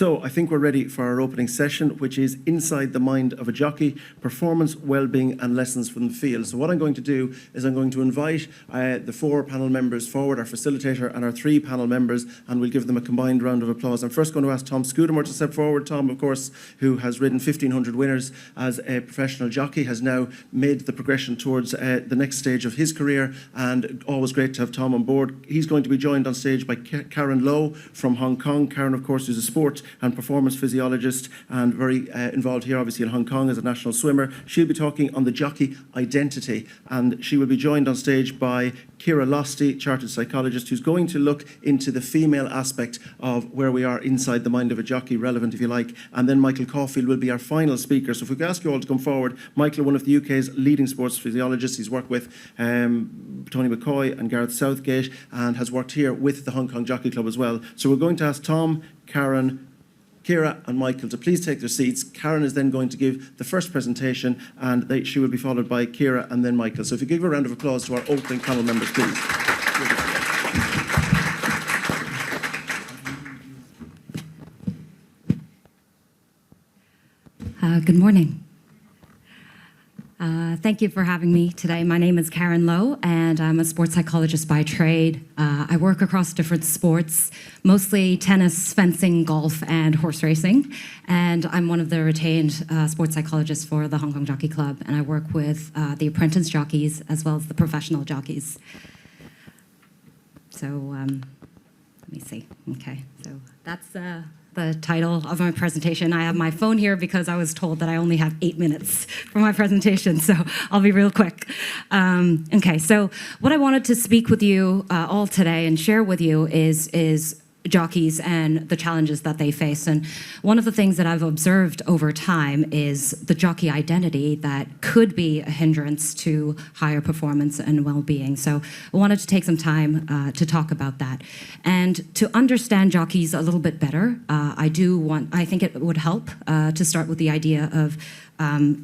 So I think we're ready for our opening session, which is Inside the Mind of a Jockey, Performance, Wellbeing and Lessons from the Field. So what I'm going to do is I'm going to invite the 4 panel members forward, our facilitator and our 3 panel members, and we'll give them a combined round of applause. I'm first going to ask Tom Scudamore to step forward. Tom, of course, who has ridden 1,500 winners as a professional jockey, has now made the progression towards the next stage of his career, and always great to have Tom on board. He's going to be joined on stage by Karen Lowe from Hong Kong. Karen, of course, is a sport and performance physiologist and very involved here, obviously, in Hong Kong as a national swimmer. She'll be talking on the jockey identity, and she will be joined on stage by Ciara Losty, chartered psychologist, who's going to look into the female aspect of where we are inside the mind of a jockey, relevant if you like. And then Michael Caulfield will be our final speaker. So if we could ask you all to come forward. Michael, one of the UK's leading sports physiologists. He's worked with Tony McCoy and Gareth Southgate and has worked here with the Hong Kong Jockey Club as well. So we're going to ask Tom, Karen, Ciara and Michael to please take their seats. Karen is then going to give the first presentation, and she will be followed by Ciara and then Michael. So if you give a round of applause to our opening panel members, please. Good morning. Thank you for having me today. My name is Karen Lowe, and I'm a sports psychologist by trade. I work across different sports, mostly tennis, fencing, golf, and horse racing. And I'm one of the retained sports psychologists for the Hong Kong Jockey Club, and I work with the apprentice jockeys as well as the professional jockeys. So let me see. Okay, so that's the title of my presentation. I have my phone here because I was told that I only have 8 minutes for my presentation, so I'll be real quick. Okay, so what I wanted to speak with you all today and share with you is jockeys and the challenges that they face. And one of the things that I've observed over time is the jockey identity that could be a hindrance to higher performance and well-being. So I wanted to take some time to talk about that. And to understand jockeys a little bit better, I think it would help to start with the idea of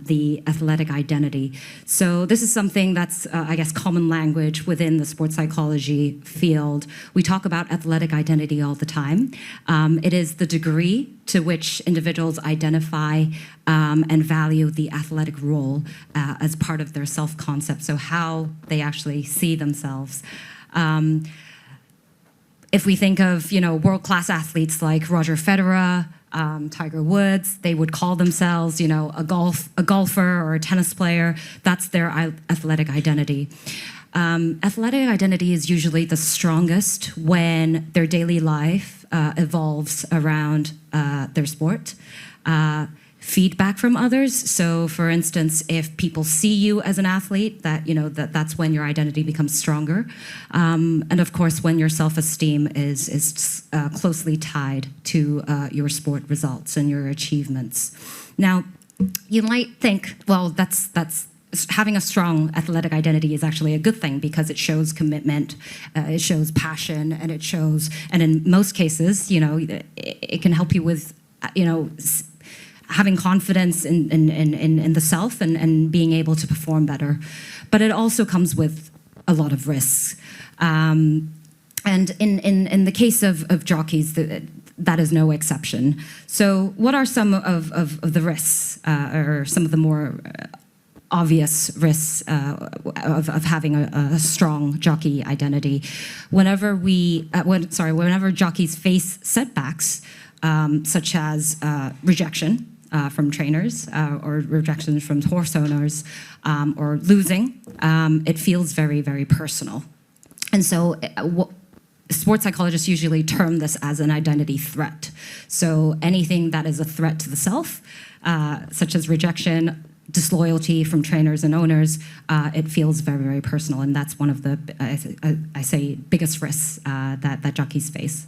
the athletic identity. So this is something that's, I guess, common language within the sports psychology field. We talk about athletic identity all the time. It is the degree to which individuals identify and value the athletic role as part of their self-concept, so how they actually see themselves. If we think of, world-class athletes like Roger Federer, Tiger Woods, they would call themselves, a golfer or a tennis player. That's their athletic identity. Athletic identity is usually the strongest when their daily life evolves around their sport. Feedback from others. So, for instance, if people see you as an athlete, that's when your identity becomes stronger. And of course, when your self-esteem is closely tied to your sport results and your achievements. Now, you might think, well, that's having a strong athletic identity is actually a good thing because it shows commitment, it shows passion, and and in most cases, it can help you with, having confidence in the self and being able to perform better. But it also comes with a lot of risks. And in the case of jockeys, that is no exception. So what are some of the risks, or some of the more obvious risks of having a strong jockey identity? Whenever jockeys face setbacks, such as rejection from trainers or rejection from horse owners or losing, it feels very, very personal. And so sports psychologists usually term this as an identity threat. So anything that is a threat to the self, such as rejection, disloyalty from trainers and owners, it feels very, very personal. And that's one of the, I say, biggest risks that jockeys face.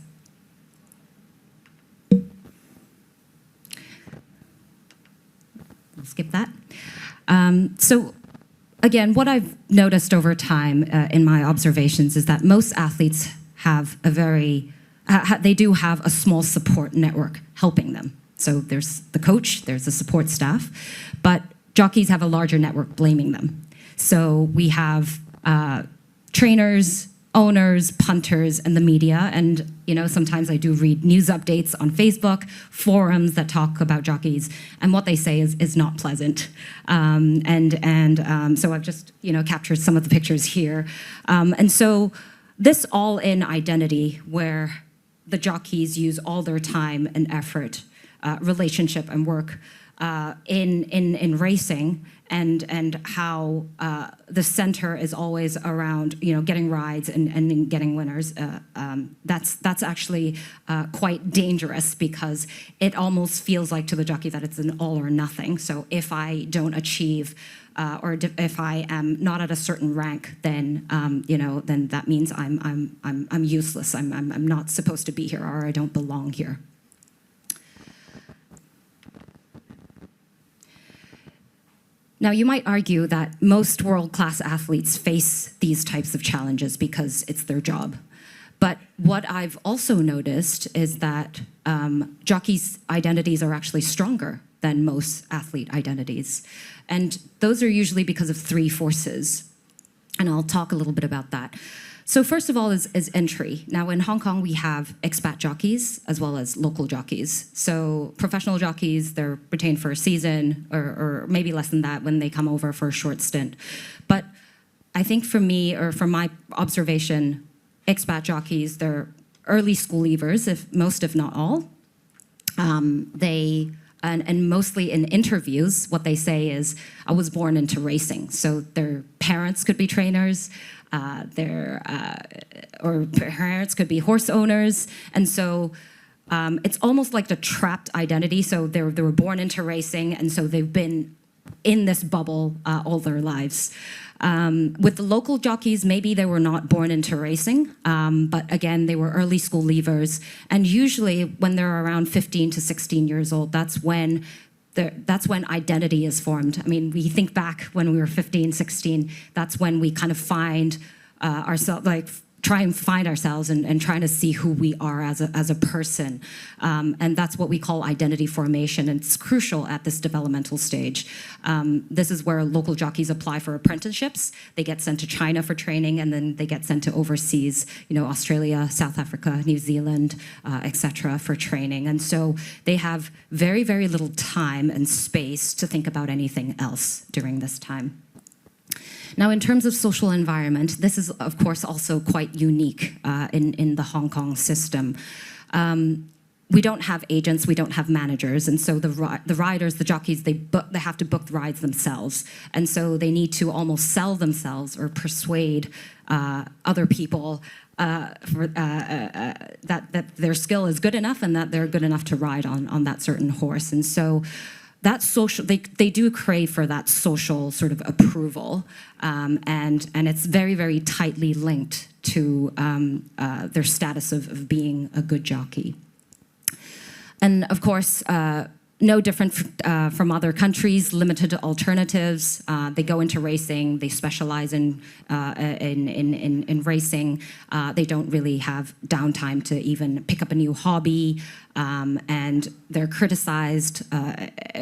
I'll skip that. So again, what I've noticed over time in my observations is that most athletes have they do have a small support network helping them. So there's the coach, there's the support staff, but jockeys have a larger network blaming them. So we have trainers, owners, punters, and the media. And, sometimes I do read news updates on Facebook, forums that talk about jockeys, and what they say is not pleasant. So I've just, captured some of the pictures here. And so this all-in identity where the jockeys use all their time and effort, relationship and work in racing, and how the center is always around getting rides and getting winners. That's actually quite dangerous, because it almost feels like to the jockey that it's an all or nothing. So if I don't achieve or if I am not at a certain rank, then then that means I'm useless. I'm not supposed to be here, or I don't belong here. Now, you might argue that most world-class athletes face these types of challenges because it's their job. But what I've also noticed is that jockeys' identities are actually stronger than most athlete identities. And those are usually because of three forces. And I'll talk a little bit about that. So first of all is entry. Now in Hong Kong, we have expat jockeys as well as local jockeys. So professional jockeys, they're retained for a season or maybe less than that when they come over for a short stint. But I think for me, or from my observation, expat jockeys, they're early school leavers, most if not all. And mostly in interviews, what they say is, I was born into racing. So their parents could be trainers, or parents could be horse owners. And so it's almost like the trapped identity. So they were born into racing, and so they've been in this bubble all their lives. With the local jockeys, maybe they were not born into racing, but again, they were early school leavers. And usually when they're around 15 to 16 years old, that's when identity is formed. I mean, we think back when we were 15, 16, that's when we kind of find ourselves, try and find ourselves and trying to see who we are as a person. And that's what we call identity formation. And it's crucial at this developmental stage. This is where local jockeys apply for apprenticeships. They get sent to China for training, and then they get sent to overseas, Australia, South Africa, New Zealand, etc., for training. And so they have very, very little time and space to think about anything else during this time. Now, in terms of social environment, this is, of course, also quite unique in the Hong Kong system. We don't have agents, we don't have managers, and so the riders, the jockeys, they have to book the rides themselves, and so they need to almost sell themselves or persuade other people that their skill is good enough and that they're good enough to ride on that certain horse. And so that social, they do crave for that social sort of approval, and it's very, very tightly linked to their status of being a good jockey. And of course, no different from other countries, limited alternatives. They go into racing, they specialize in racing. They don't really have downtime to even pick up a new hobby, and they're criticized.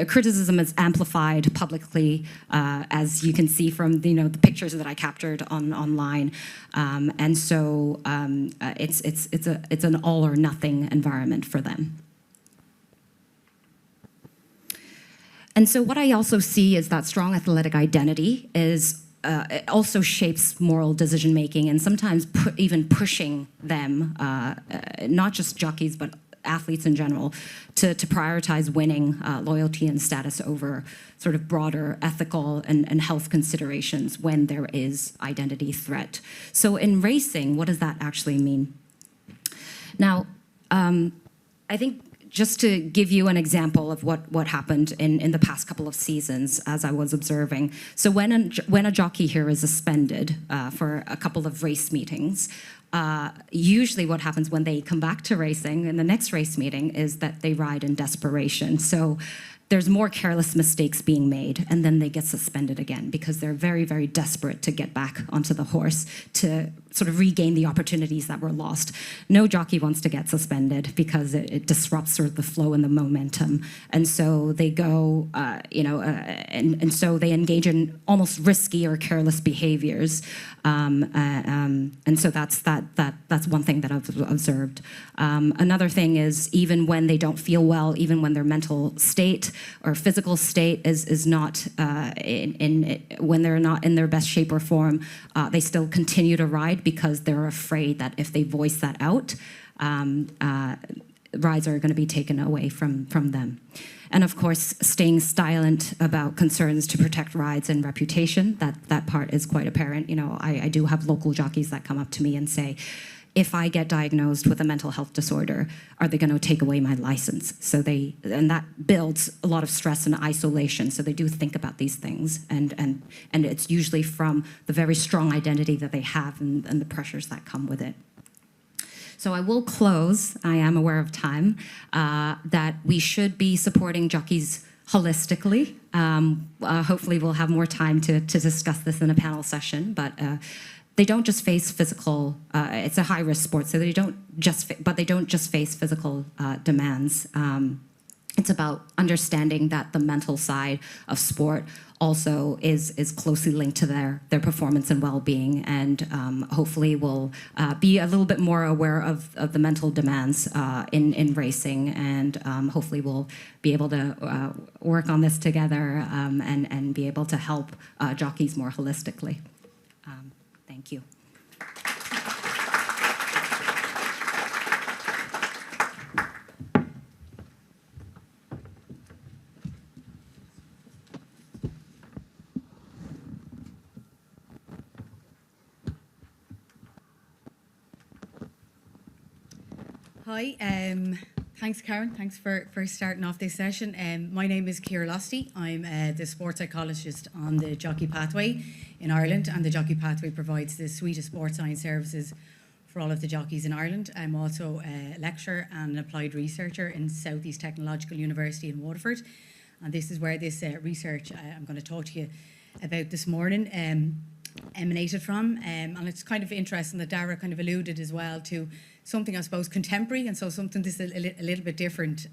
Criticism is amplified publicly, as you can see from the pictures that I captured online. And so it's an all or nothing environment for them. And so what I also see is that strong athletic identity is it also shapes moral decision-making, and sometimes even pushing them, not just jockeys, but athletes in general, to prioritize winning, loyalty and status over sort of broader ethical and health considerations when there is identity threat. So in racing, what does that actually mean? Now, I think just to give you an example of what happened in the past couple of seasons as I was observing. So when a jockey here is suspended for a couple of race meetings, usually what happens when they come back to racing in the next race meeting is that they ride in desperation. So there's more careless mistakes being made, and then they get suspended again because they're very, very desperate to get back onto the horse to sort of regain the opportunities that were lost. No jockey wants to get suspended because it disrupts sort of the flow and the momentum. And so they go, and so they engage in almost risky or careless behaviors. And so that's one thing that I've observed. Another thing is, even when they don't feel well, even when their mental state or physical state is not when they're not in their best shape or form, they still continue to ride because they're afraid that if they voice that out, rides are going to be taken away from them. And of course, staying silent about concerns to protect rides and reputation, that part is quite apparent. I do have local jockeys that come up to me and say, if I get diagnosed with a mental health disorder, are they going to take away my license? And that builds a lot of stress and isolation. So they do think about these things, and it's usually from the very strong identity that they have and the pressures that come with it. So I will close, I am aware of time, that we should be supporting jockeys holistically. Hopefully we'll have more time to discuss this in a panel session, but they don't just face physical, it's a high-risk sport, so they don't just face physical demands. It's about understanding that the mental side of sport also is closely linked to their performance and well-being, and hopefully will be a little bit more aware of the mental demands in racing, and hopefully we'll be able to work on this together and be able to help jockeys more holistically. Thank you. Hi, thanks Karen, thanks for starting off this session. My name is Ciara Losty. I'm the sports psychologist on the Jockey Pathway in Ireland, and the Jockey Pathway provides the suite of sports science services for all of the jockeys in Ireland. I'm also a lecturer and an applied researcher in South East Technological University in Waterford, and this is where this research I'm going to talk to you about this morning emanated from, and it's kind of interesting that Dara kind of alluded as well to something, I suppose, contemporary, and so something this is a little bit different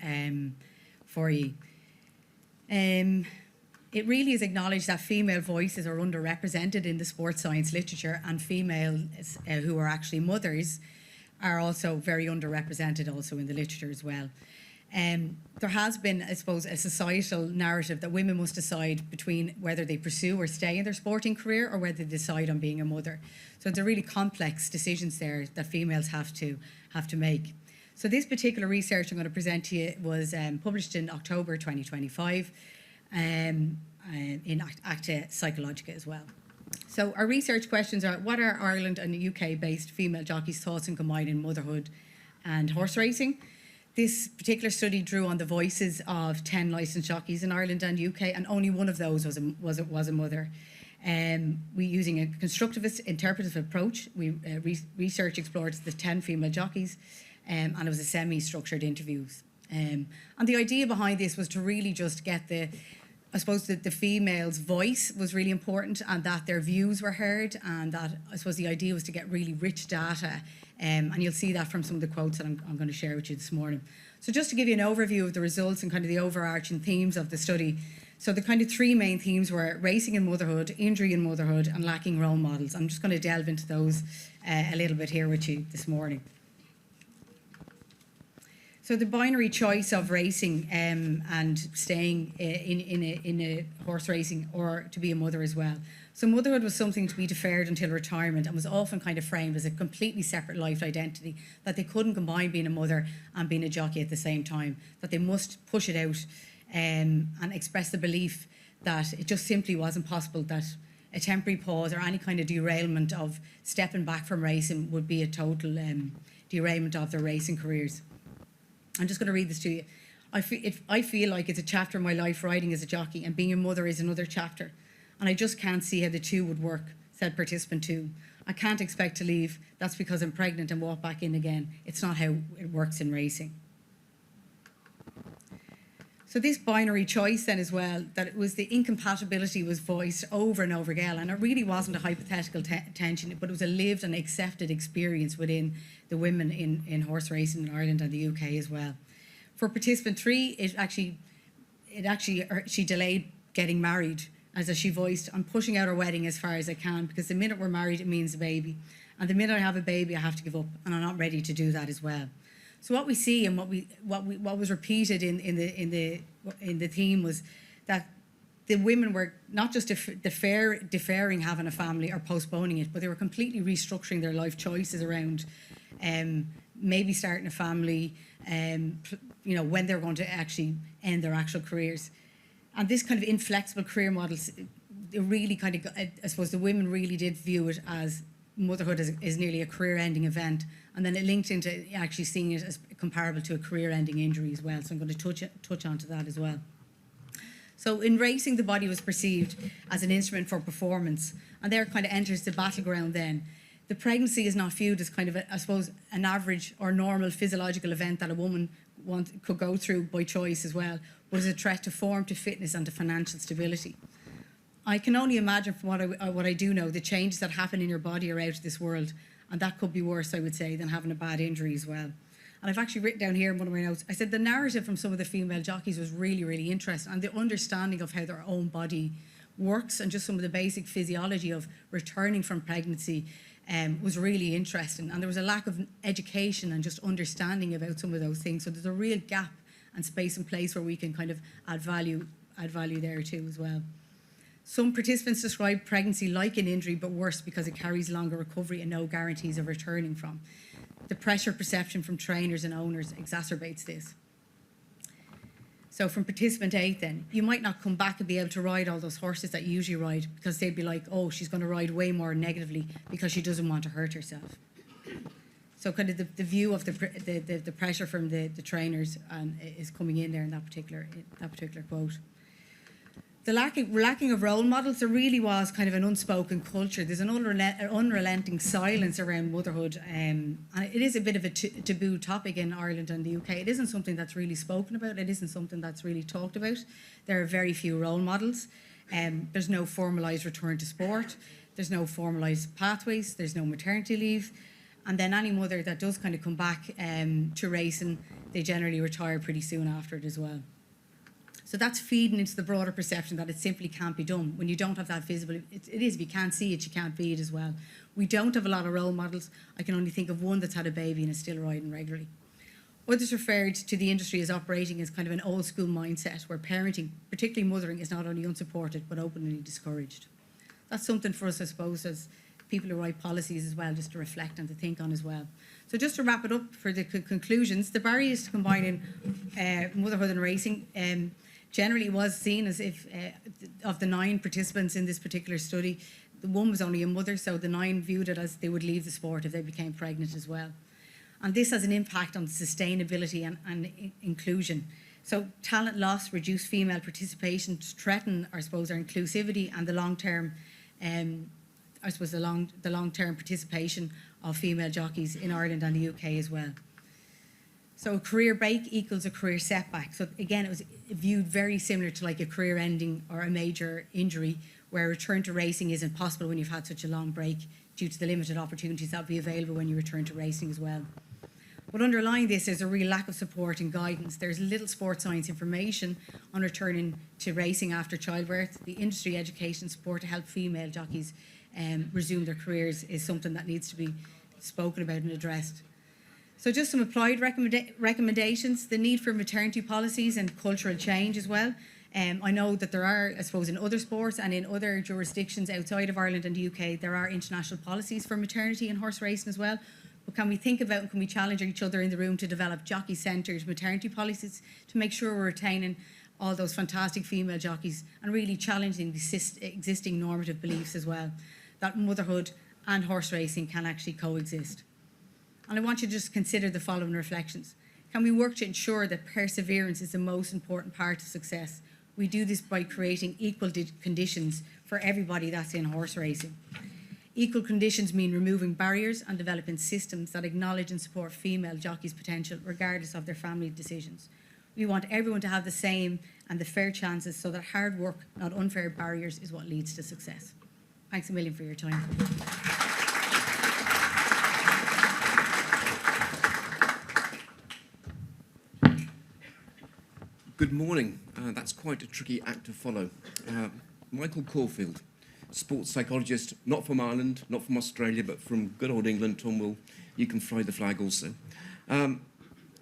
for you. It really is acknowledged that female voices are underrepresented in the sports science literature, and females who are actually mothers are also very underrepresented also in the literature as well. There has been, I suppose, a societal narrative that women must decide between whether they pursue or stay in their sporting career or whether they decide on being a mother. So it's a really complex decisions there that females have to make. So this particular research I'm going to present to you was published in October 2025 in Acta Psychologica as well. So our research questions are: what are Ireland and UK-based female jockeys' thoughts on combining motherhood and horse racing? This particular study drew on the voices of 10 licensed jockeys in Ireland and UK, and only one of those was a mother. We, using a constructivist interpretive approach, research explored the 10 female jockeys, and it was a semi-structured interviews. And the idea behind this was to really just get I suppose that the female's voice was really important, and that their views were heard, and that I suppose the idea was to get really rich data, and you'll see that from some of the quotes that I'm going to share with you this morning. So just to give you an overview of the results and kind of the overarching themes of the study. So the kind of three main themes were racing in motherhood, injury in motherhood, and lacking role models. I'm just going to delve into those a little bit here with you this morning. So the binary choice of racing and staying in a horse racing, or to be a mother as well. So motherhood was something to be deferred until retirement, and was often kind of framed as a completely separate life identity, that they couldn't combine being a mother and being a jockey at the same time, that they must push it out and express the belief that it just simply wasn't possible, that a temporary pause or any kind of derailment of stepping back from racing would be a total derailment of their racing careers. I'm just going to read this to you. I feel like it's a chapter in my life riding as a jockey, and being a mother is another chapter. And I just can't see how the two would work, said participant 2. I can't expect to leave. That's because I'm pregnant and walk back in again. It's not how it works in racing. So this binary choice then as well, that it was the incompatibility was voiced over and over again, and it really wasn't a hypothetical tension, but it was a lived and accepted experience within the women in horse racing in Ireland and the UK as well. For participant 3, she delayed getting married, as she voiced, I'm pushing out our wedding as far as I can, because the minute we're married, it means a baby. And the minute I have a baby, I have to give up, and I'm not ready to do that as well. So what we see and what was repeated in the theme was that the women were not just deferring having a family or postponing it, but they were completely restructuring their life choices around maybe starting a family, when they're going to actually end their actual careers. And this kind of inflexible career models, it really kind of, I suppose the women really did view it as motherhood is nearly a career-ending event, and then it linked into actually seeing it as comparable to a career-ending injury as well. So I'm going to touch onto that as well. So in racing, the body was perceived as an instrument for performance, and there kind of enters the battleground then. The pregnancy is not viewed as kind of, I suppose, an average or normal physiological event that a woman could go through by choice as well, but as a threat to form, to fitness and to financial stability. I can only imagine from what I do know, the changes that happen in your body are out of this world, and that could be worse, I would say, than having a bad injury as well. And I've actually written down here in one of my notes, I said the narrative from some of the female jockeys was really, really interesting, and the understanding of how their own body works and just some of the basic physiology of returning from pregnancy was really interesting. And there was a lack of education and just understanding about some of those things. So there's a real gap and space and place where we can kind of add value there too as well. Some participants describe pregnancy like an injury, but worse because it carries longer recovery and no guarantees of returning from. The pressure perception from trainers and owners exacerbates this. So from participant 8 then, you might not come back and be able to ride all those horses that you usually ride, because they'd be like, oh, she's going to ride way more negatively because she doesn't want to hurt herself. So kind of the view of the pressure from the trainers is coming in there in that particular quote. The lacking of role models, there really was kind of an unspoken culture. There's an unrelenting silence around motherhood. And it is a bit of a taboo topic in Ireland and the UK. It isn't something that's really spoken about. It isn't something that's really talked about. There are very few role models. There's no formalised return to sport. There's no formalised pathways. There's no maternity leave. And then any mother that does kind of come back to racing, they generally retire pretty soon after it as well. So that's feeding into the broader perception that it simply can't be done. When you don't have that visible, it is, if you can't see it, you can't be it as well. We don't have a lot of role models. I can only think of one that's had a baby and is still riding regularly. Others referred to the industry as operating as kind of an old school mindset where parenting, particularly mothering, is not only unsupported but openly discouraged. That's something for us, I suppose, as people who write policies as well, just to reflect and to think on as well. So just to wrap it up for the conclusions, the barriers to combining motherhood and racing generally was seen as if, of the 9 participants in this particular study, the one was only a mother, so the 9 viewed it as they would leave the sport if they became pregnant as well. And this has an impact on sustainability and inclusion. So talent loss, reduced female participation threaten, I suppose, our inclusivity and the long-term, the long-term participation of female jockeys in Ireland and the UK as well. So a career break equals a career setback. So again, it was viewed very similar to like a career ending or a major injury, where a return to racing isn't possible when you've had such a long break due to the limited opportunities that will be available when you return to racing as well. But underlying this is a real lack of support and guidance. There's little sports science information on returning to racing after childbirth. The industry education support to help female jockeys resume their careers is something that needs to be spoken about and addressed. So just some applied recommendations, the need for maternity policies and cultural change as well. I know that there are, I suppose, in other sports and in other jurisdictions outside of Ireland and the UK, there are international policies for maternity and horse racing as well. But can we think about and can we challenge each other in the room to develop jockey-centred maternity policies to make sure we're retaining all those fantastic female jockeys and really challenging the existing normative beliefs as well, that motherhood and horse racing can actually coexist. And I want you to just consider the following reflections. Can we work to ensure that perseverance is the most important part of success? We do this by creating equal conditions for everybody that's in horse racing. Equal conditions mean removing barriers and developing systems that acknowledge and support female jockeys' potential regardless of their family decisions. We want everyone to have the same and the fair chances so that hard work, not unfair barriers, is what leads to success. Thanks a million for your time. Good morning. That's quite a tricky act to follow. Michael Caulfield, sports psychologist, not from Ireland, not from Australia, but from good old England. Tom, you can fly the flag also. I'm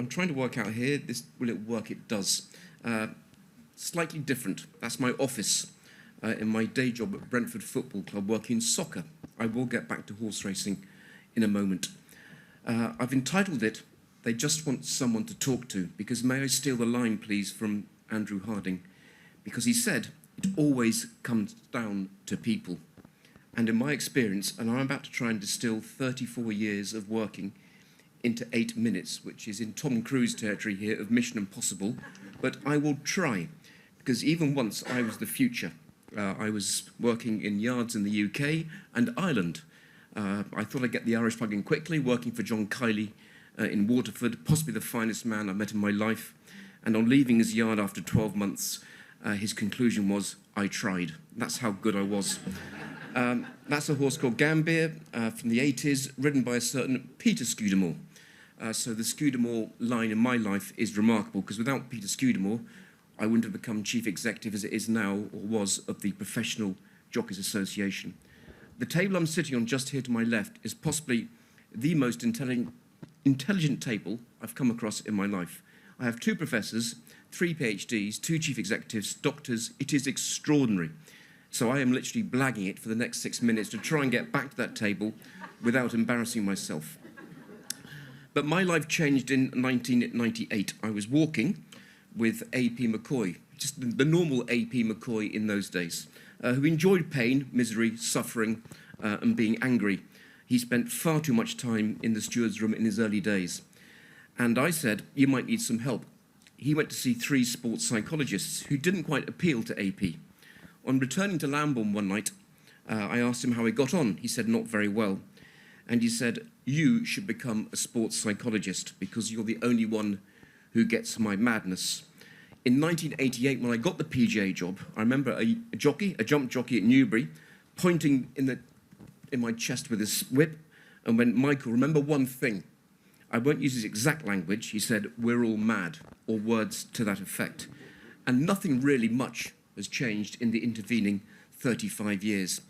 trying to work out here, will it work? It does. Slightly different. That's my office in my day job at Brentford Football Club, working soccer. I will get back to horse racing in a moment. I've entitled it, They Just Want Someone to Talk To, because may I steal the line, please, from Andrew Harding? Because he said, it always comes down to people. And in my experience, and I'm about to try and distill 34 years of working into 8 minutes, which is in Tom Cruise territory here of Mission Impossible, but I will try, because even once I was the future. I was working in yards in the UK and Ireland. I thought I'd get the Irish plug in quickly, working for John Kiley in Waterford, possibly the finest man I've met in my life. And on leaving his yard after 12 months, his conclusion was, I tried. That's how good I was. That's a horse called Gambier from the 80s, ridden by a certain Peter Scudamore. So the Scudamore line in my life is remarkable, because without Peter Scudamore, I wouldn't have become chief executive as it is now, or was, of the Professional Jockeys Association. The table I'm sitting on just here to my left is possibly the most intelligent table I've come across in my life. I have 2 professors, 3 PhDs, 2 chief executives, doctors. It is extraordinary. So I am literally blagging it for the next 6 minutes to try and get back to that table without embarrassing myself. But my life changed in 1998. I was walking with A.P. McCoy, just the normal A.P. McCoy in those days, who enjoyed pain, misery, suffering, and being angry. He spent far too much time in the steward's room in his early days. And I said, you might need some help. He went to see 3 sports psychologists who didn't quite appeal to AP. On returning to Lambourne one night, I asked him how he got on. He said, not very well. And he said, you should become a sports psychologist because you're the only one who gets my madness. In 1988, when I got the PGA job, I remember a jump jockey at Newbury, pointing in my chest with his whip, and went, Michael, remember one thing. I won't use his exact language. He said, we're all mad, or words to that effect. And nothing really much has changed in the intervening 35 years.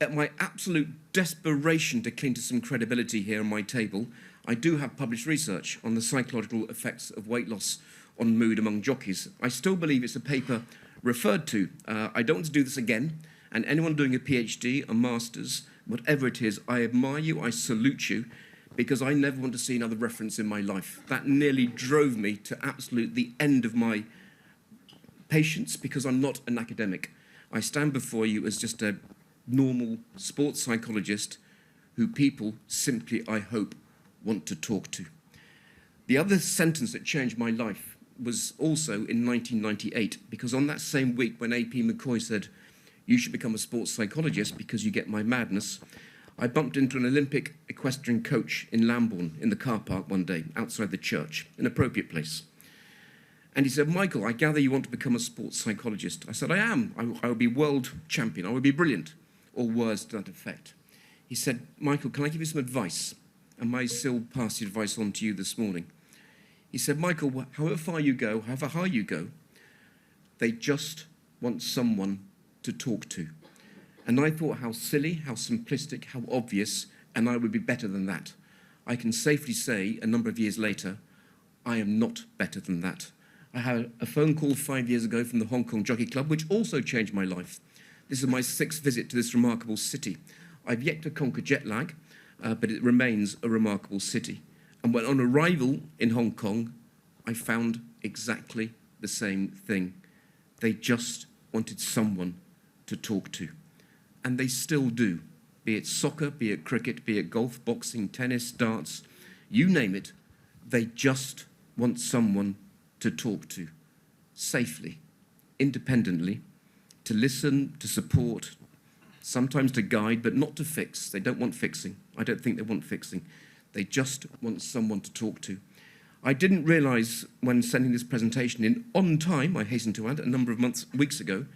At my absolute desperation to cling to some credibility here on my table, I do have published research on the psychological effects of weight loss on mood among jockeys. I still believe it's a paper referred to. I don't want to do this again, and anyone doing a PhD, a master's, whatever it is, I admire you, I salute you, because I never want to see another reference in my life. That nearly drove me to absolute the end of my patience, because I'm not an academic. I stand before you as just a normal sports psychologist who people simply, I hope, want to talk to. The other sentence that changed my life was also in 1998, because on that same week when A.P. McCoy said, you should become a sports psychologist because you get my madness, I bumped into an Olympic equestrian coach in Lambourne in the car park one day, outside the church, an appropriate place. And he said, Michael, I gather you want to become a sports psychologist. I said, I am. I will be world champion. I will be brilliant, or words to that effect. He said, Michael, can I give you some advice? And may I still pass the advice on to you this morning? He said, Michael, however far you go, however high you go, they just want someone to talk to. And I thought how silly, how simplistic, how obvious, and I would be better than that. I can safely say, a number of years later, I am not better than that. I had a phone call 5 years ago from the Hong Kong Jockey Club, which also changed my life. This is my 6th visit to this remarkable city. I've yet to conquer jet lag, but it remains a remarkable city. And when on arrival in Hong Kong, I found exactly the same thing. They just wanted someone to talk to. And they still do, be it soccer, be it cricket, be it golf, boxing, tennis, darts, you name it, they just want someone to talk to, safely, independently, to listen, to support, sometimes to guide, but not to fix. They don't want fixing. I don't think they want fixing. They just want someone to talk to. I didn't realise when sending this presentation in on time, I hasten to add, a number of weeks ago,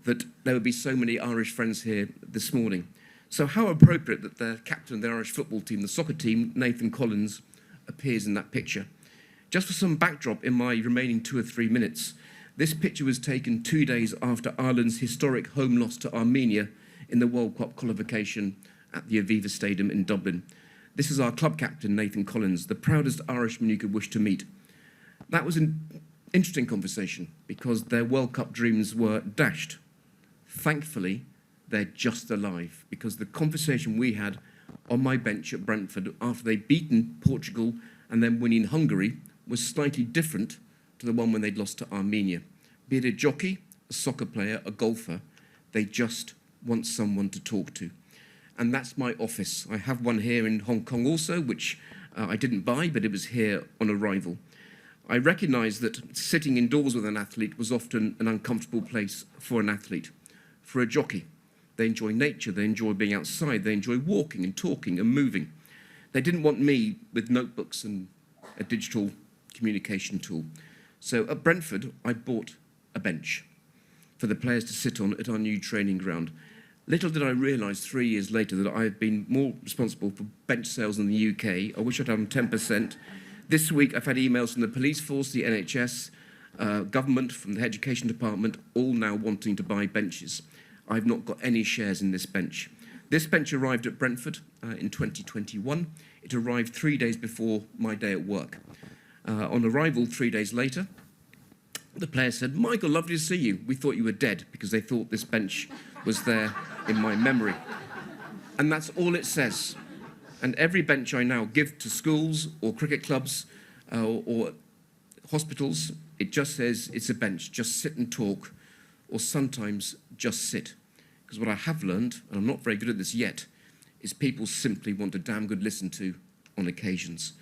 that there would be so many Irish friends here this morning. So how appropriate that the captain of the Irish football team, the soccer team, Nathan Collins, appears in that picture. Just for some backdrop in my remaining 2 or 3 minutes, this picture was taken 2 days after Ireland's historic home loss to Armenia in the World Cup qualification at the Aviva Stadium in Dublin. This is our club captain, Nathan Collins, the proudest Irishman you could wish to meet. That was an interesting conversation because their World Cup dreams were dashed. Thankfully, they're just alive because the conversation we had on my bench at Brentford after they'd beaten Portugal and then winning Hungary was slightly different to the one when they'd lost to Armenia. Be it a jockey, a soccer player, a golfer, they just want someone to talk to. And that's my office. I have one here in Hong Kong also, which I didn't buy, but it was here on arrival. I recognise that sitting indoors with an athlete was often an uncomfortable place for an athlete. For a jockey, they enjoy nature, they enjoy being outside, they enjoy walking and talking and moving. They didn't want me with notebooks and a digital communication tool. So at Brentford, I bought a bench for the players to sit on at our new training ground. Little did I realise 3 years later that I have been more responsible for bench sales in the UK. I wish I'd done 10%. This week I've had emails from the police force, the NHS, government, from the education department, all now wanting to buy benches. I've not got any shares in this bench. This bench arrived at Brentford in 2021. It arrived 3 days before my day at work. On arrival 3 days later, the player said, "Michael, lovely to see you. We thought you were dead," because they thought this bench was there in my memory. And that's all it says. And every bench I now give to schools or cricket clubs or hospitals, it just says it's a bench, just sit and talk, or sometimes just sit. Because what I have learned, and I'm not very good at this yet, is people simply want a damn good listen to on occasions.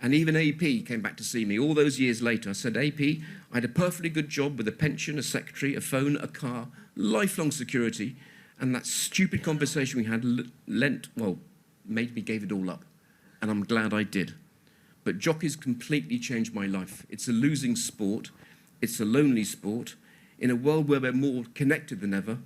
And even AP came back to see me all those years later. I said, "AP, I had a perfectly good job with a pension, a secretary, a phone, a car, lifelong security, and that stupid conversation we had made me give it all up. And I'm glad I did. But jockeys completely changed my life. It's a losing sport. It's a lonely sport. In a world where we're more connected than ever,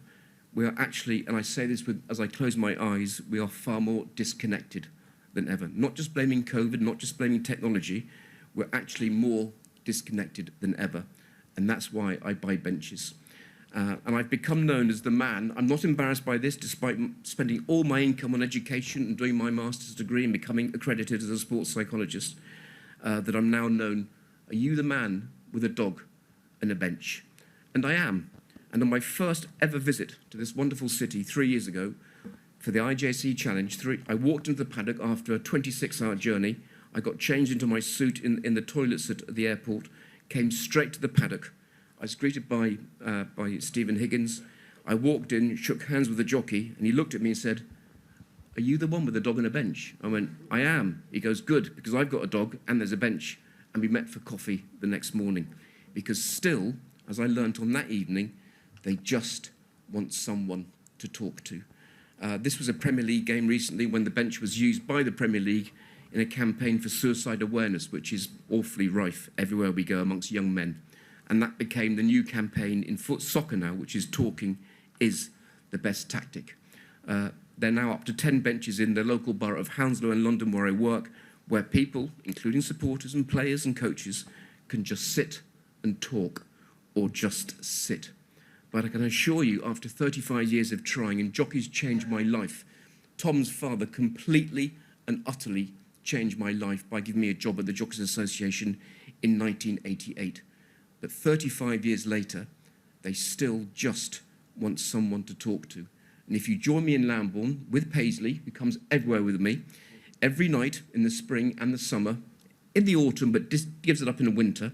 we are actually, and I say this as I close my eyes, we are far more disconnected than ever. Not just blaming COVID, not just blaming technology, we're actually more disconnected than ever. And that's why I buy benches. And I've become known as the man. I'm not embarrassed by this, despite spending all my income on education and doing my master's degree and becoming accredited as a sports psychologist, that I'm now known, "Are you the man with a dog and a bench?" And I am. And on my first ever visit to this wonderful city 3 years ago, for the ICHSWJ Challenge, I walked into the paddock after a 26-hour journey. I got changed into my suit in the toilets at the airport, came straight to the paddock. I was greeted by Stephen Higgins. I walked in, shook hands with the jockey, and he looked at me and said, "Are you the one with the dog on a bench?" I went, "I am." He goes, "Good, because I've got a dog and there's a bench." And we met for coffee the next morning. Because still, as I learnt on that evening, they just want someone to talk to. This was a Premier League game recently when the bench was used by the Premier League in a campaign for suicide awareness, which is awfully rife everywhere we go amongst young men. And that became the new campaign in soccer now, which is talking is the best tactic. They're now up to 10 benches in the local borough of Hounslow in London where I work, where people, including supporters and players and coaches, can just sit and talk or just sit. But I can assure you, after 35 years of trying, and jockeys changed my life, Tom's father completely and utterly changed my life by giving me a job at the Jockeys Association in 1988. But 35 years later, they still just want someone to talk to. And if you join me in Lambourne with Paisley, who comes everywhere with me, every night in the spring and the summer, in the autumn, but gives it up in the winter,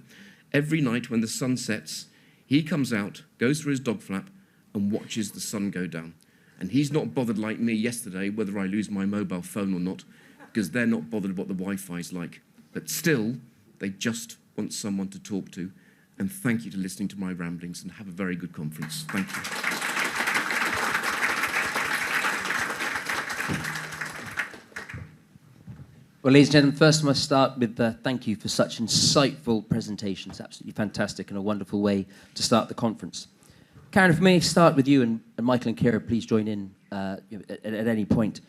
every night when the sun sets, he comes out, goes through his dog flap, and watches the sun go down. And he's not bothered like me yesterday whether I lose my mobile phone or not, because they're not bothered what the Wi-Fi's like. But still, they just want someone to talk to. And thank you for listening to my ramblings, and have a very good conference. Thank you. Well, ladies and gentlemen, first I must start with thank you for such insightful presentations. Absolutely fantastic and a wonderful way to start the conference. Karen, if I may start with you, and Michael and Kira, please join in at any point.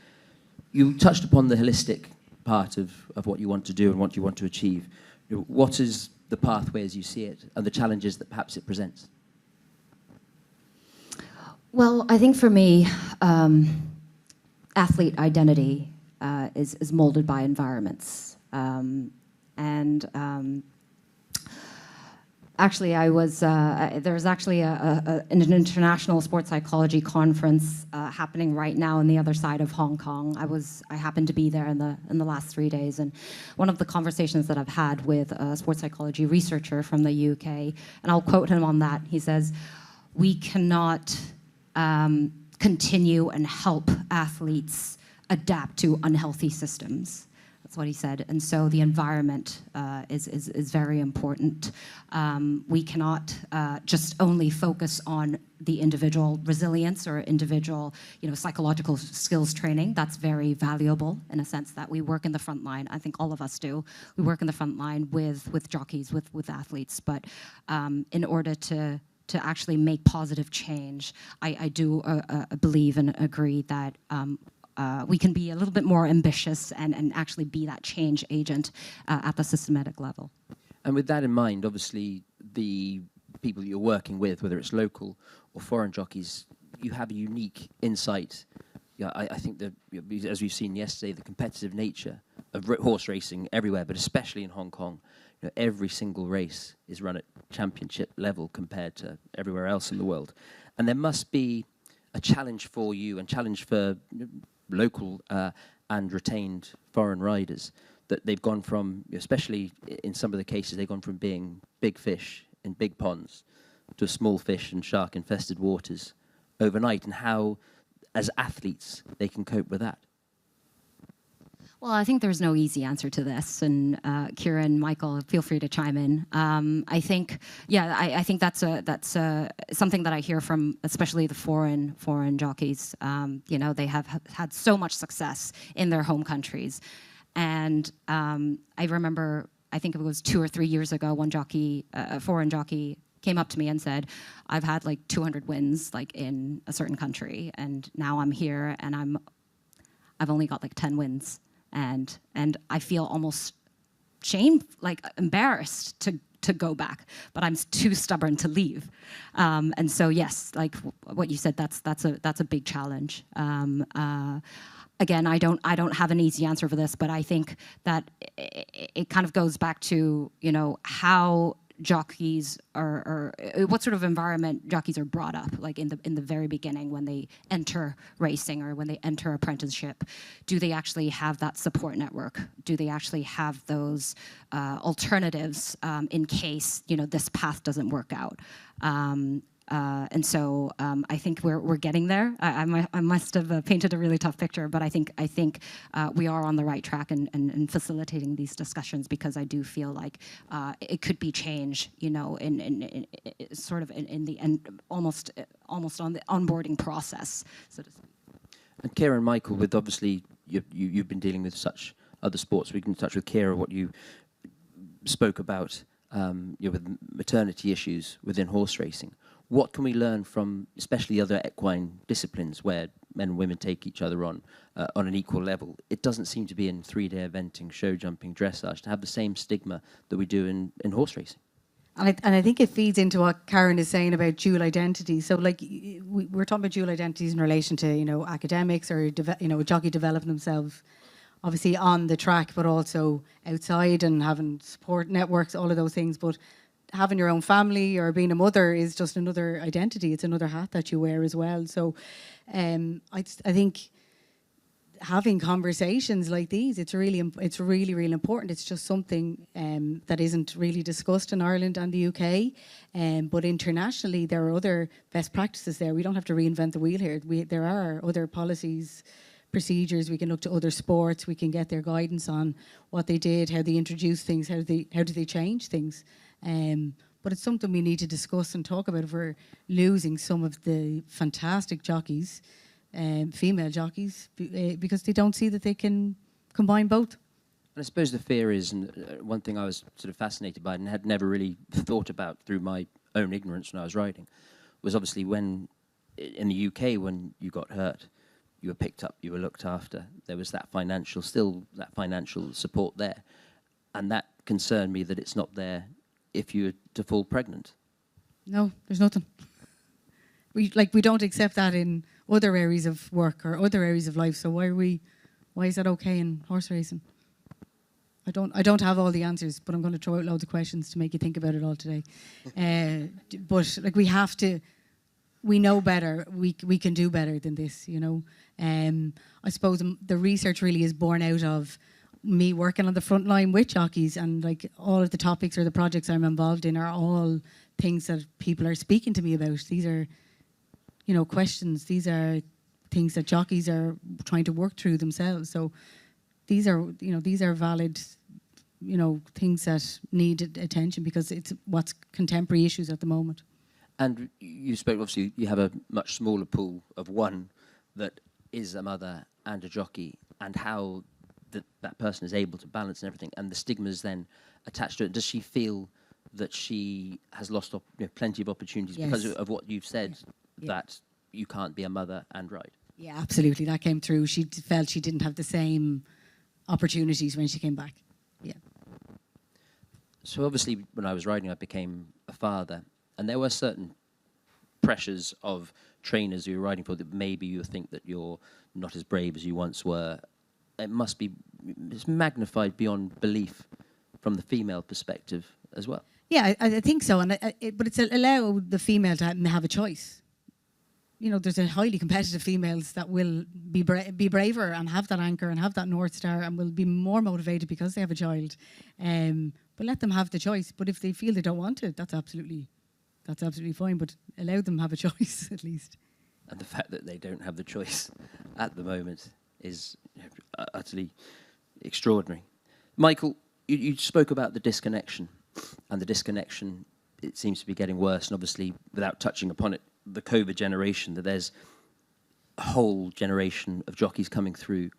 You touched upon the holistic part of what you want to do and what you want to achieve. What is the pathway as you see it and the challenges that perhaps it presents? Well, I think for me, athlete identity is molded by environments. Actually, I was there was actually an international sports psychology conference happening right now on the other side of Hong Kong. I happened to be there in the last 3 days, and one of the conversations that I've had with a sports psychology researcher from the UK, and I'll quote him on that. He says, "We cannot continue and help athletes adapt to unhealthy systems." That's what he said. And so the environment is very important. We cannot just only focus on the individual resilience or individual, psychological skills training. That's very valuable in a sense that we work in the front line. I think all of us do. We work in the front line with jockeys, with athletes. But in order to actually make positive change, I do believe and agree that we can be a little bit more ambitious and actually be that change agent at the systematic level. And with that in mind, obviously, the people that you're working with, whether it's local or foreign jockeys, you have a unique insight. Yeah, I think that, as we've seen yesterday, the competitive nature of horse racing everywhere, but especially in Hong Kong, every single race is run at championship level compared to everywhere else in the world. And there must be a challenge for you and challenge for local and retained foreign riders, that they've gone from, especially in some of the cases, they've gone from being big fish in big ponds to small fish in shark-infested waters overnight, and how, as athletes, they can cope with that. Well, I think there's no easy answer to this, and Kira and Michael, feel free to chime in. I think that's something that I hear from, especially the foreign jockeys. They have had so much success in their home countries, and I remember, I think it was 2 or 3 years ago, one jockey, a foreign jockey, came up to me and said, "I've had like 200 wins like in a certain country, and now I'm here and I've only got like 10 wins." And I feel almost embarrassed to go back, but I'm too stubborn to leave. And so yes, like what you said, that's a big challenge. Again, I don't have an easy answer for this, but I think that it kind of goes back to how jockeys or what sort of environment jockeys are brought up, like in the very beginning when they enter racing or when they enter apprenticeship. Do they actually have that support network? Do they actually have those alternatives in case this path doesn't work out? And so I think we're getting there. I must have painted a really tough picture, but I think we are on the right track in facilitating these discussions, because I do feel like it could be change, in sort of in the end, almost on the onboarding process, so to speak. And Kira and Michael, with obviously you've been dealing with such other sports. We can touch with Kira what you spoke about, with maternity issues within horse racing. What can we learn from, especially other equine disciplines where men and women take each other on an equal level? It doesn't seem to be in 3-day eventing, show jumping, dressage, to have the same stigma that we do in horse racing. And I think it feeds into what Karen is saying about dual identity. So, like, we're talking about dual identities in relation to, academics or, a jockey developing themselves, obviously on the track, but also outside and having support networks, all of those things. But having your own family or being a mother is just another identity. It's another hat that you wear as well. So I think having conversations like these, it's really, really important. It's just something that isn't really discussed in Ireland and the UK. But internationally, there are other best practices there. We don't have to reinvent the wheel here. There are other policies, procedures. We can look to other sports. We can get their guidance on what they did, how they introduced things, how do they change things. But it's something we need to discuss and talk about if we're losing some of the fantastic jockeys, female jockeys, because they don't see that they can combine both. And I suppose the fear is, and one thing I was sort of fascinated by and had never really thought about through my own ignorance when I was writing, was obviously when, in the UK, when you got hurt, you were picked up, you were looked after. There was that financial support there. And that concerned me that it's not there if you were to fall pregnant. No, there's nothing. We don't accept that in other areas of work or other areas of life. So why is that okay in horse racing? I don't have all the answers, but I'm going to throw out loads of questions to make you think about it all today. But like we know better. We can do better than this, you know. I suppose the research really is born out of me working on the front line with jockeys, and like all of the topics or the projects I'm involved in are all things that people are speaking to me about. These are, you know, questions. These are things that jockeys are trying to work through themselves. So these are valid, you know, things that need attention because it's what's contemporary issues at the moment. And you spoke, obviously, you have a much smaller pool of one that is a mother and a jockey, and how that person is able to balance and everything, and the stigmas then attached to it. Does she feel that she has lost plenty of opportunities because of what you've said, that you can't be a mother and ride? Yeah, absolutely. That came through. She felt she didn't have the same opportunities when she came back. Yeah. So obviously, when I was riding, I became a father, and there were certain pressures of trainers who you're riding for that maybe you think that you're not as brave as you once were. It's magnified beyond belief from the female perspective as well. Yeah, I think so, but it's allow the female to have a choice. You know, there's a highly competitive females that will be braver and have that anchor and have that North Star and will be more motivated because they have a child. But let them have the choice. But if they feel they don't want it, that's absolutely fine. But allow them have a choice at least. And the fact that they don't have the choice at the moment is utterly extraordinary. Michael, you spoke about the disconnection, and the disconnection, it seems to be getting worse. And obviously, without touching upon it, the COVID generation, that there's a whole generation of jockeys coming through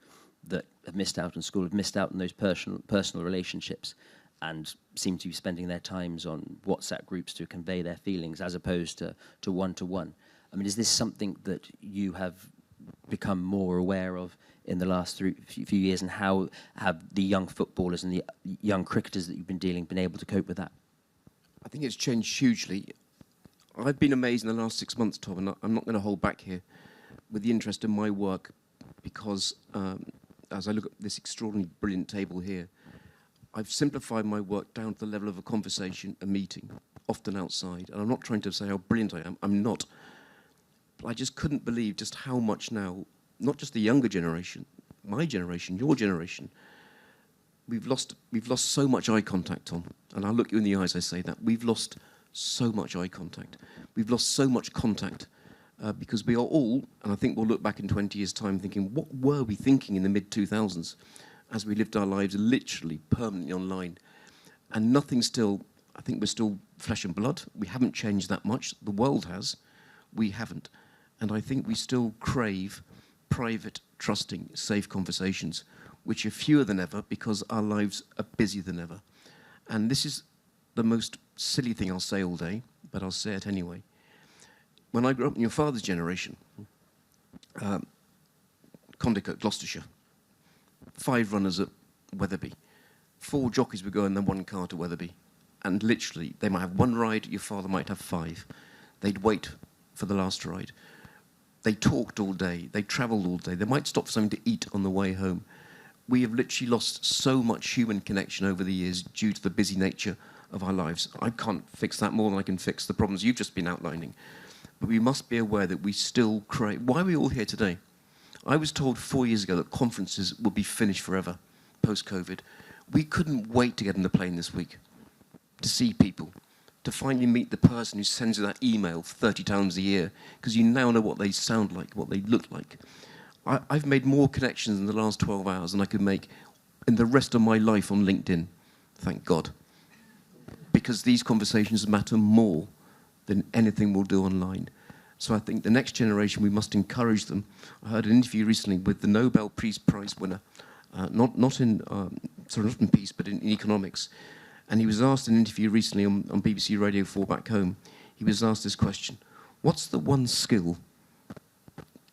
that have missed out on school, have missed out on those personal relationships, and seem to be spending their times on WhatsApp groups to convey their feelings as opposed to one-to-one. I mean, is this something that you have become more aware of in the last few years, and how have the young footballers and the young cricketers that you've been able to cope with that? I think it's changed hugely. I've been amazed in the last 6 months, Tom, and I'm not going to hold back here, with the interest in my work, because as I look at this extraordinarily brilliant table here, I've simplified my work down to the level of a conversation, a meeting, often outside. And I'm not trying to say how brilliant I am. I'm not. But I just couldn't believe just how much now, not just the younger generation, my generation, your generation, we've lost so much eye contact, Tom. And I look you in the eyes, I say that. We've lost so much eye contact. We've lost so much contact because we are all, and I think we'll look back in 20 years' time thinking, what were we thinking in the mid-2000s as we lived our lives literally permanently online? And nothing still, I think we're still flesh and blood. We haven't changed that much. The world has. We haven't. And I think we still crave private, trusting, safe conversations, which are fewer than ever because our lives are busier than ever. And this is the most silly thing I'll say all day, but I'll say it anyway. When I grew up in your father's generation, Condicote, Gloucestershire, 5 runners at Wetherby, 4 jockeys would go in then 1 car to Wetherby, and literally they might have 1 ride, your father might have 5. They'd wait for the last ride. They talked all day, they travelled all day, they might stop for something to eat on the way home. We have literally lost so much human connection over the years due to the busy nature of our lives. I can't fix that more than I can fix the problems you've just been outlining. But we must be aware that we still crave... Why are we all here today? I was told 4 years ago that conferences would be finished forever, post-COVID. We couldn't wait to get on the plane this week, to see people, to finally meet the person who sends you that email 30 times a year, because you now know what they sound like, what they look like. I've made more connections in the last 12 hours than I could make in the rest of my life on LinkedIn, thank God. Because these conversations matter more than anything we'll do online. So I think the next generation, we must encourage them. I heard an interview recently with the Nobel Peace Prize winner, not in sorry, not in peace, but in economics. And he was asked in an interview recently on BBC Radio 4 back home, he was asked this question: what's the one skill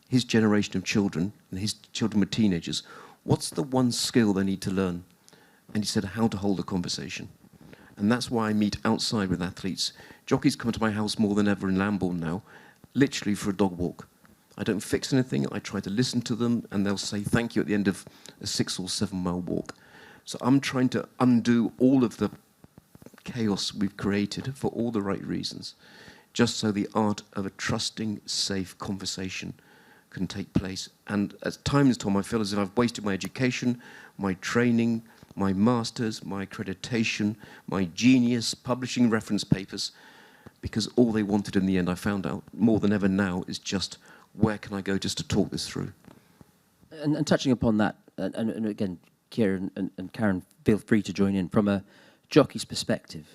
his generation of children, and his children were teenagers, what's the one skill they need to learn? And he said, how to hold a conversation. And that's why I meet outside with athletes. Jockeys come to my house more than ever in Lambourne now, literally for a dog walk. I don't fix anything, I try to listen to them, and they'll say thank you at the end of a 6 or 7 mile walk. So I'm trying to undo all of the chaos we've created for all the right reasons, just so the art of a trusting, safe conversation can take place. And at times, Tom, I feel as if I've wasted my education, my training, my masters, my accreditation, my genius, publishing reference papers, because all they wanted in the end, I found out more than ever now, is just where can I go just to talk this through. And touching upon that, and again, Kieran and Karen, feel free to join in. From a jockey's perspective,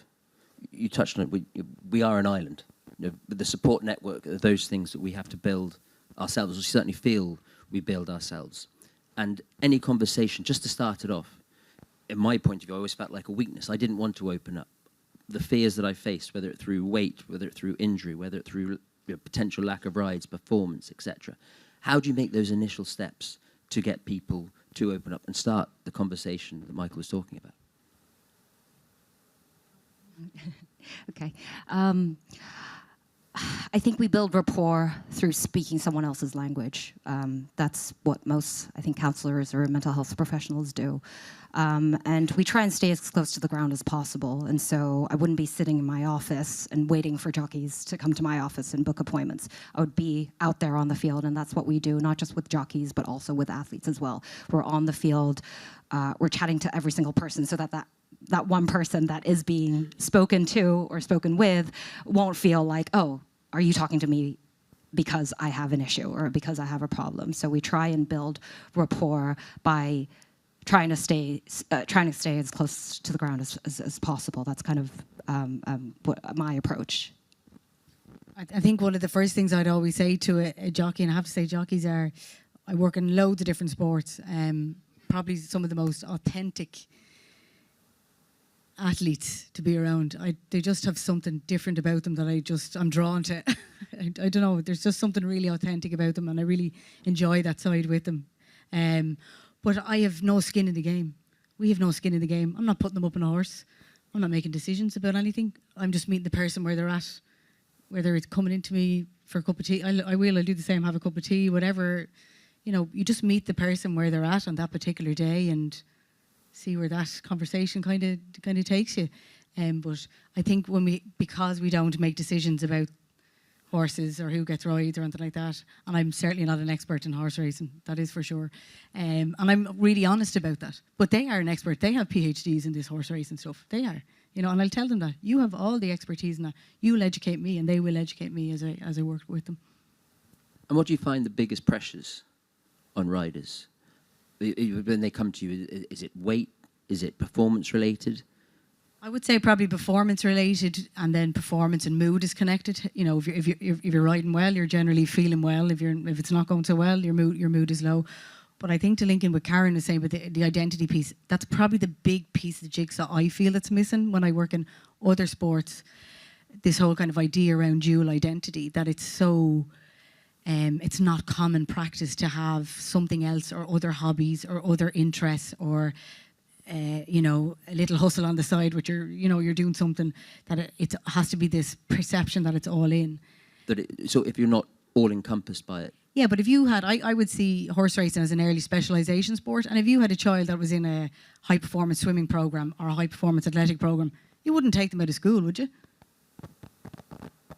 you touched on it, we are an island. You know, with the support network, those things that we have to build ourselves, we certainly feel we build ourselves. And any conversation, just to start it off, in my point of view, I always felt like a weakness. I didn't want to open up. The fears that I faced, whether it through weight, whether it through injury, whether it through potential lack of rides, performance, etc. How do you make those initial steps to get people to open up and start the conversation that Michael was talking about? Okay. I think we build rapport through speaking someone else's language. That's what most, I think, counselors or mental health professionals do. And we try and stay as close to the ground as possible. And so I wouldn't be sitting in my office and waiting for jockeys to come to my office and book appointments. I would be out there on the field, and that's what we do, not just with jockeys, but also with athletes as well. We're on the field, we're chatting to every single person so that one person that is being spoken to or spoken with won't feel like, oh, are you talking to me because I have an issue or because I have a problem? So we try and build rapport by trying to stay as close to the ground as possible. That's kind of my approach. I think one of the first things I'd always say to a jockey, and I have to say jockeys I work in loads of different sports, probably some of the most authentic athletes to be around. They just have something different about them that I'm drawn to. I don't know, there's just something really authentic about them, and I really enjoy that side with them. But I have no skin in the game. We have no skin in the game. I'm not putting them up on a horse. I'm not making decisions about anything. I'm just meeting the person where they're at, whether it's coming into me for a cup of tea. I'll do the same, have a cup of tea, whatever. You know, you just meet the person where they're at on that particular day and see where that conversation kind of takes you. But I think because we don't make decisions about horses or who gets rides or anything like that, and I'm certainly not an expert in horse racing, that is for sure. And I'm really honest about that. But they are an expert. They have PhDs in this horse racing stuff. They are. You know, and I'll tell them that. You have all the expertise in that. You'll educate me and they will educate me as I work with them. And what do you find the biggest pressures on riders? When they come to you, is it weight? Is it performance related? I would say probably performance related, and then performance and mood is connected. You know, if you're riding well, you're generally feeling well. If it's not going so well, your mood is low. But I think to link in what Karen is saying with the identity piece, that's probably the big piece of the jigsaw I feel that's missing when I work in other sports. This whole kind of idea around dual identity, that it's so, it's not common practice to have something else or other hobbies or other interests or you know, a little hustle on the side, which you're doing something that it has to be this perception that it's all in. So if you're not all encompassed by it. Yeah, but if you had, I would see horse racing as an early specialisation sport, and if you had a child that was in a high performance swimming program or a high performance athletic program, you wouldn't take them out of school, would you?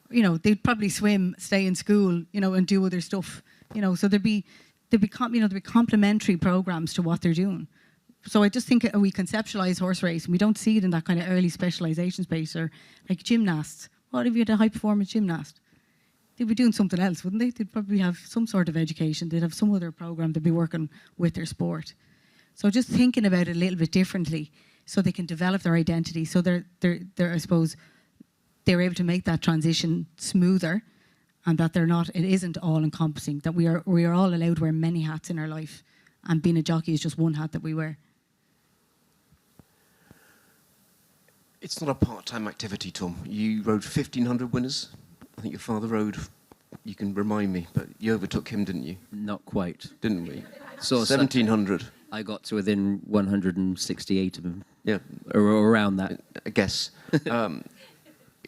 You know, they'd probably swim, stay in school, you know, and do other stuff. You know, so there'd be complementary programs to what they're doing. So I just think we conceptualise horse racing. We don't see it in that kind of early specialisation space, or like gymnasts. What if you had a high performance gymnast? They'd be doing something else, wouldn't they? They'd probably have some sort of education. They'd have some other program. They'd be working with their sport. So just thinking about it a little bit differently, so they can develop their identity. So they're I suppose they're able to make that transition smoother, and that it isn't all encompassing. That we are all allowed to wear many hats in our life, and being a jockey is just one hat that we wear. It's not a part-time activity, Tom. You rode 1,500 winners. I think your father rode, you can remind me, but you overtook him, didn't you? Not quite. Didn't we? So 1,700. I got to within 168 of them, Yeah, or around that. I guess.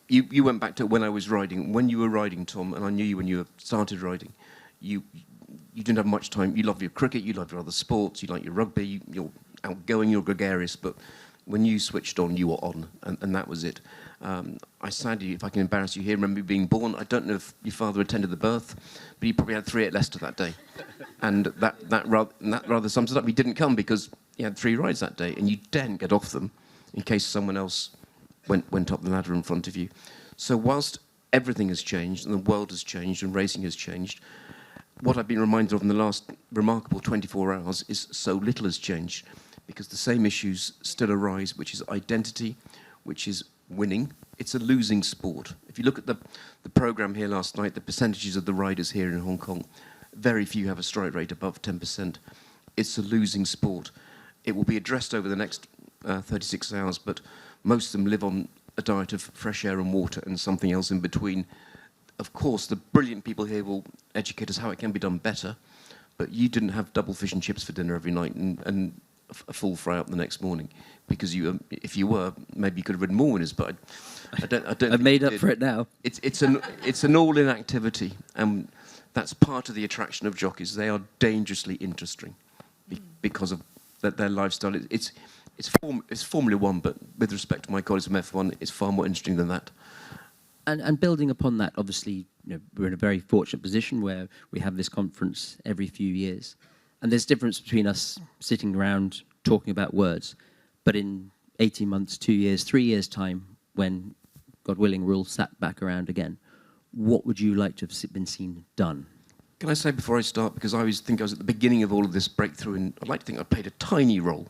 You went back to when I was riding. When you were riding, Tom, and I knew you when you started riding, you didn't have much time. You love your cricket, you love your other sports, you like your rugby, you're outgoing, you're gregarious, but when you switched on, you were on, and that was it. I sadly, if I can embarrass you here, remember you being born. I don't know if your father attended the birth, but he probably had 3 at Leicester that day. And that rather sums it up. He didn't come because he had 3 rides that day, and you daren't get off them in case someone else went up the ladder in front of you. So whilst everything has changed, and the world has changed, and racing has changed, what I've been reminded of in the last remarkable 24 hours is so little has changed, because the same issues still arise, which is identity, which is winning. It's a losing sport. If you look at the programme here last night, the percentages of the riders here in Hong Kong, very few have a strike rate above 10%. It's a losing sport. It will be addressed over the next 36 hours, but most of them live on a diet of fresh air and water and something else in between. Of course, the brilliant people here will educate us how it can be done better, but you didn't have double fish and chips for dinner every night and a full fry up the next morning, because if you were, maybe you could have ridden more winners, but I don't I've made up for it now. It's an all-in activity, and that's part of the attraction of jockeys. They are dangerously interesting because of their lifestyle. It's Formula One, but with respect to my colleagues from F1, it's far more interesting than that. And building upon that, obviously, we're in a very fortunate position where we have this conference every few years. And there's a difference between us sitting around talking about words, but in 18 months, 2 years, 3 years' time, when, God willing, we're all sat back around again, what would you like to have been seen done? Can I say before I start, because I always think I was at the beginning of all of this breakthrough, and I'd like to think I played a tiny role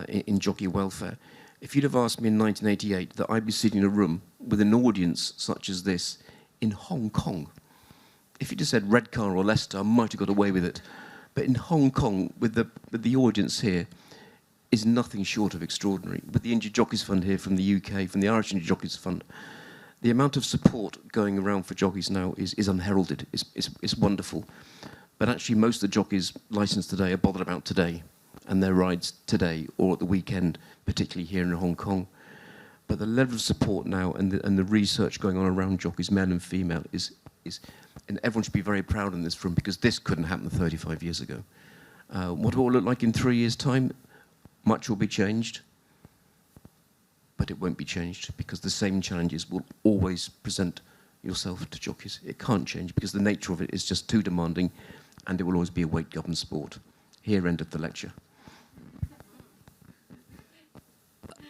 in jockey welfare. If you'd have asked me in 1988 that I'd be sitting in a room with an audience such as this in Hong Kong, if you just said Redcar or Leicester, I might have got away with it. But in Hong Kong, with the audience here, is nothing short of extraordinary. With the Injured Jockeys Fund here from the UK, from the Irish Injured Jockeys Fund, the amount of support going around for jockeys now is unheralded. It's wonderful. But actually, most of the jockeys licensed today are bothered about today and their rides today or at the weekend, particularly here in Hong Kong. But the level of support now and the research going on around jockeys, male and female, is and everyone should be very proud in this room, because this couldn't happen 35 years ago. What it will look like in 3 years' time, much will be changed, but it won't be changed, because the same challenges will always present yourself to jockeys. It can't change, because the nature of it is just too demanding, and it will always be a weight-governed sport. Here ended the lecture.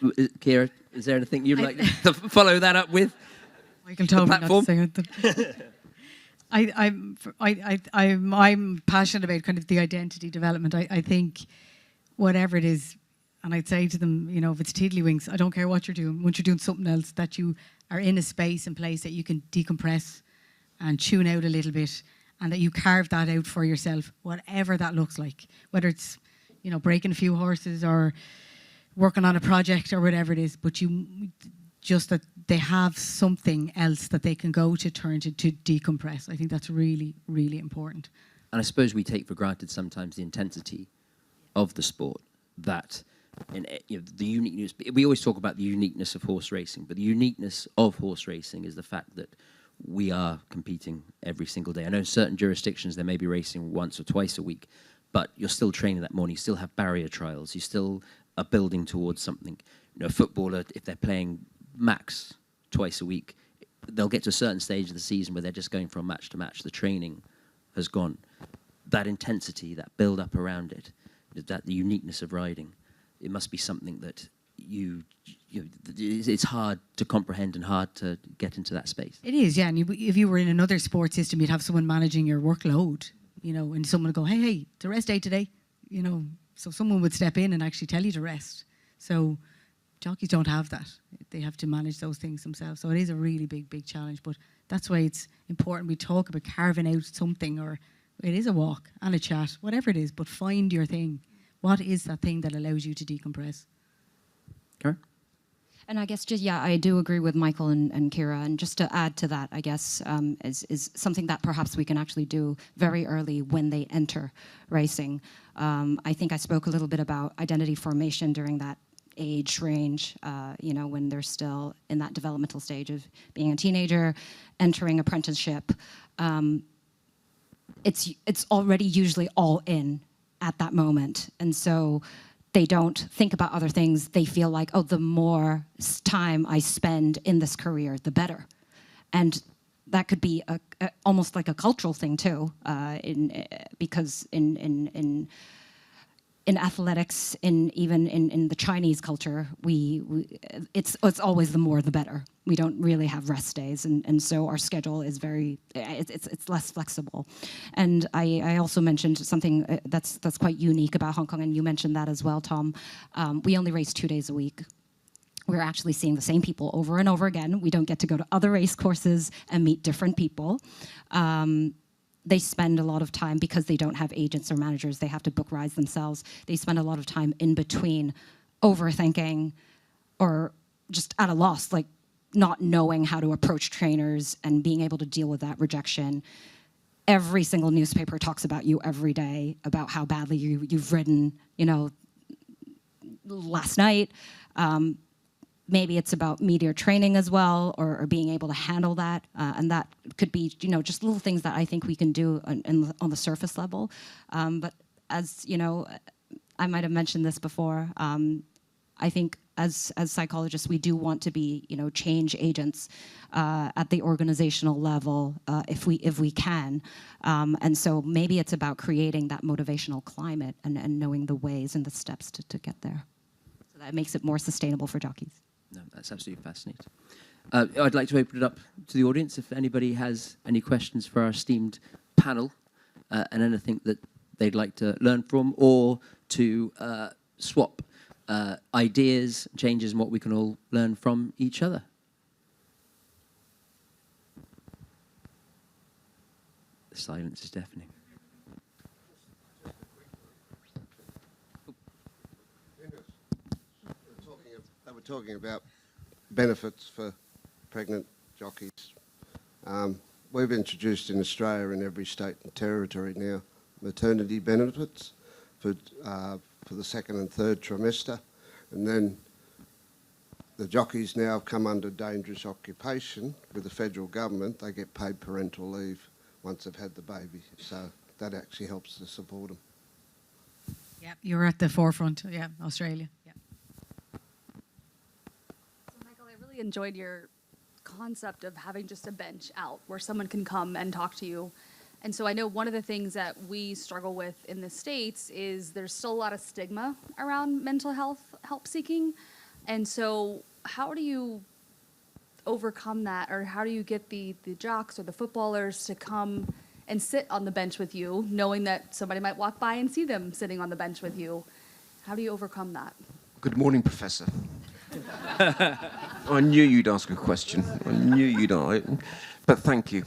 Kira, is there anything you'd like to follow that up with? Michael told me not to platform? say it. I'm passionate about kind of the identity development. I think whatever it is, and I'd say to them, if it's tiddlywinks, I don't care what you're doing. Once you're doing something else, that you are in a space and place that you can decompress and tune out a little bit, and that you carve that out for yourself, whatever that looks like, whether it's breaking a few horses or working on a project or whatever it is, but just that they have something else that they can go to turn to decompress. I think that's really, really important. And I suppose we take for granted sometimes the intensity of the sport, that the uniqueness. We always talk about the uniqueness of horse racing, but the uniqueness of horse racing is the fact that we are competing every single day. I know in certain jurisdictions they may be racing once or twice a week, but you're still training that morning. You still have barrier trials. You still are building towards something. A footballer, if they're playing max twice a week, they'll get to a certain stage of the season where they're just going from match to match. The training has gone. That intensity, that build-up around it, the uniqueness of riding, it must be something that it's hard to comprehend and hard to get into that space. It is, yeah. And if you were in another sports system, you'd have someone managing your workload, and someone would go, hey, it's a rest day today, So someone would step in and actually tell you to rest. So jockeys don't have that. They have to manage those things themselves. So it is a really big, big challenge. But that's why it's important we talk about carving out something, or it is a walk and a chat, whatever it is, but find your thing. What is that thing that allows you to decompress? Karen? And I guess I do agree with Michael and Kira. And just to add to that, I guess, is something that perhaps we can actually do very early when they enter racing. I think I spoke a little bit about identity formation during that age range, when they're still in that developmental stage of being a teenager, entering apprenticeship. It's already usually all in at that moment. And so they don't think about other things. They feel like, oh, the more time I spend in this career, the better. And that could be almost like a cultural thing too, because in athletics, even in the Chinese culture, it's always the more the better. We don't really have rest days, and so our schedule is it's less flexible. And I also mentioned something that's quite unique about Hong Kong, and you mentioned that as well, Tom. We only race 2 days a week. We're actually seeing the same people over and over again. We don't get to go to other race courses and meet different people. They spend a lot of time, because they don't have agents or managers, they have to book rides themselves. They spend a lot of time in between overthinking or just at a loss, like not knowing how to approach trainers and being able to deal with that rejection. Every single newspaper talks about you every day, about how badly you've ridden, last night. Maybe it's about media training as well, or being able to handle that. And that could be, just little things that I think we can do on the surface level. But as, I might have mentioned this before, I think as psychologists, we do want to be, change agents at the organizational level if we can. And so maybe it's about creating that motivational climate and knowing the ways and the steps to get there. So that makes it more sustainable for jockeys. No, that's absolutely fascinating. I'd like to open it up to the audience if anybody has any questions for our esteemed panel and anything that they'd like to learn from, or to swap ideas, changes, and what we can all learn from each other. The silence is deafening. They were talking about benefits for pregnant jockeys. We've introduced in Australia, in every state and territory now, maternity benefits for the second and third trimester. And then the jockeys now come under dangerous occupation with the federal government. They get paid parental leave once they've had the baby. So that actually helps to support them. Yeah, you're at the forefront. Yeah, Australia. Yeah. Michael, I really enjoyed your concept of having just a bench out where someone can come and talk to you. And so I know one of the things that we struggle with in the States is there's still a lot of stigma around mental health help seeking. And so how do you overcome that, or how do you get the jocks or the footballers to come and sit on the bench with you, knowing that somebody might walk by and see them sitting on the bench with you? How do you overcome that? Good morning, Professor. I knew you'd ask a question. I knew you'd ask. But thank you.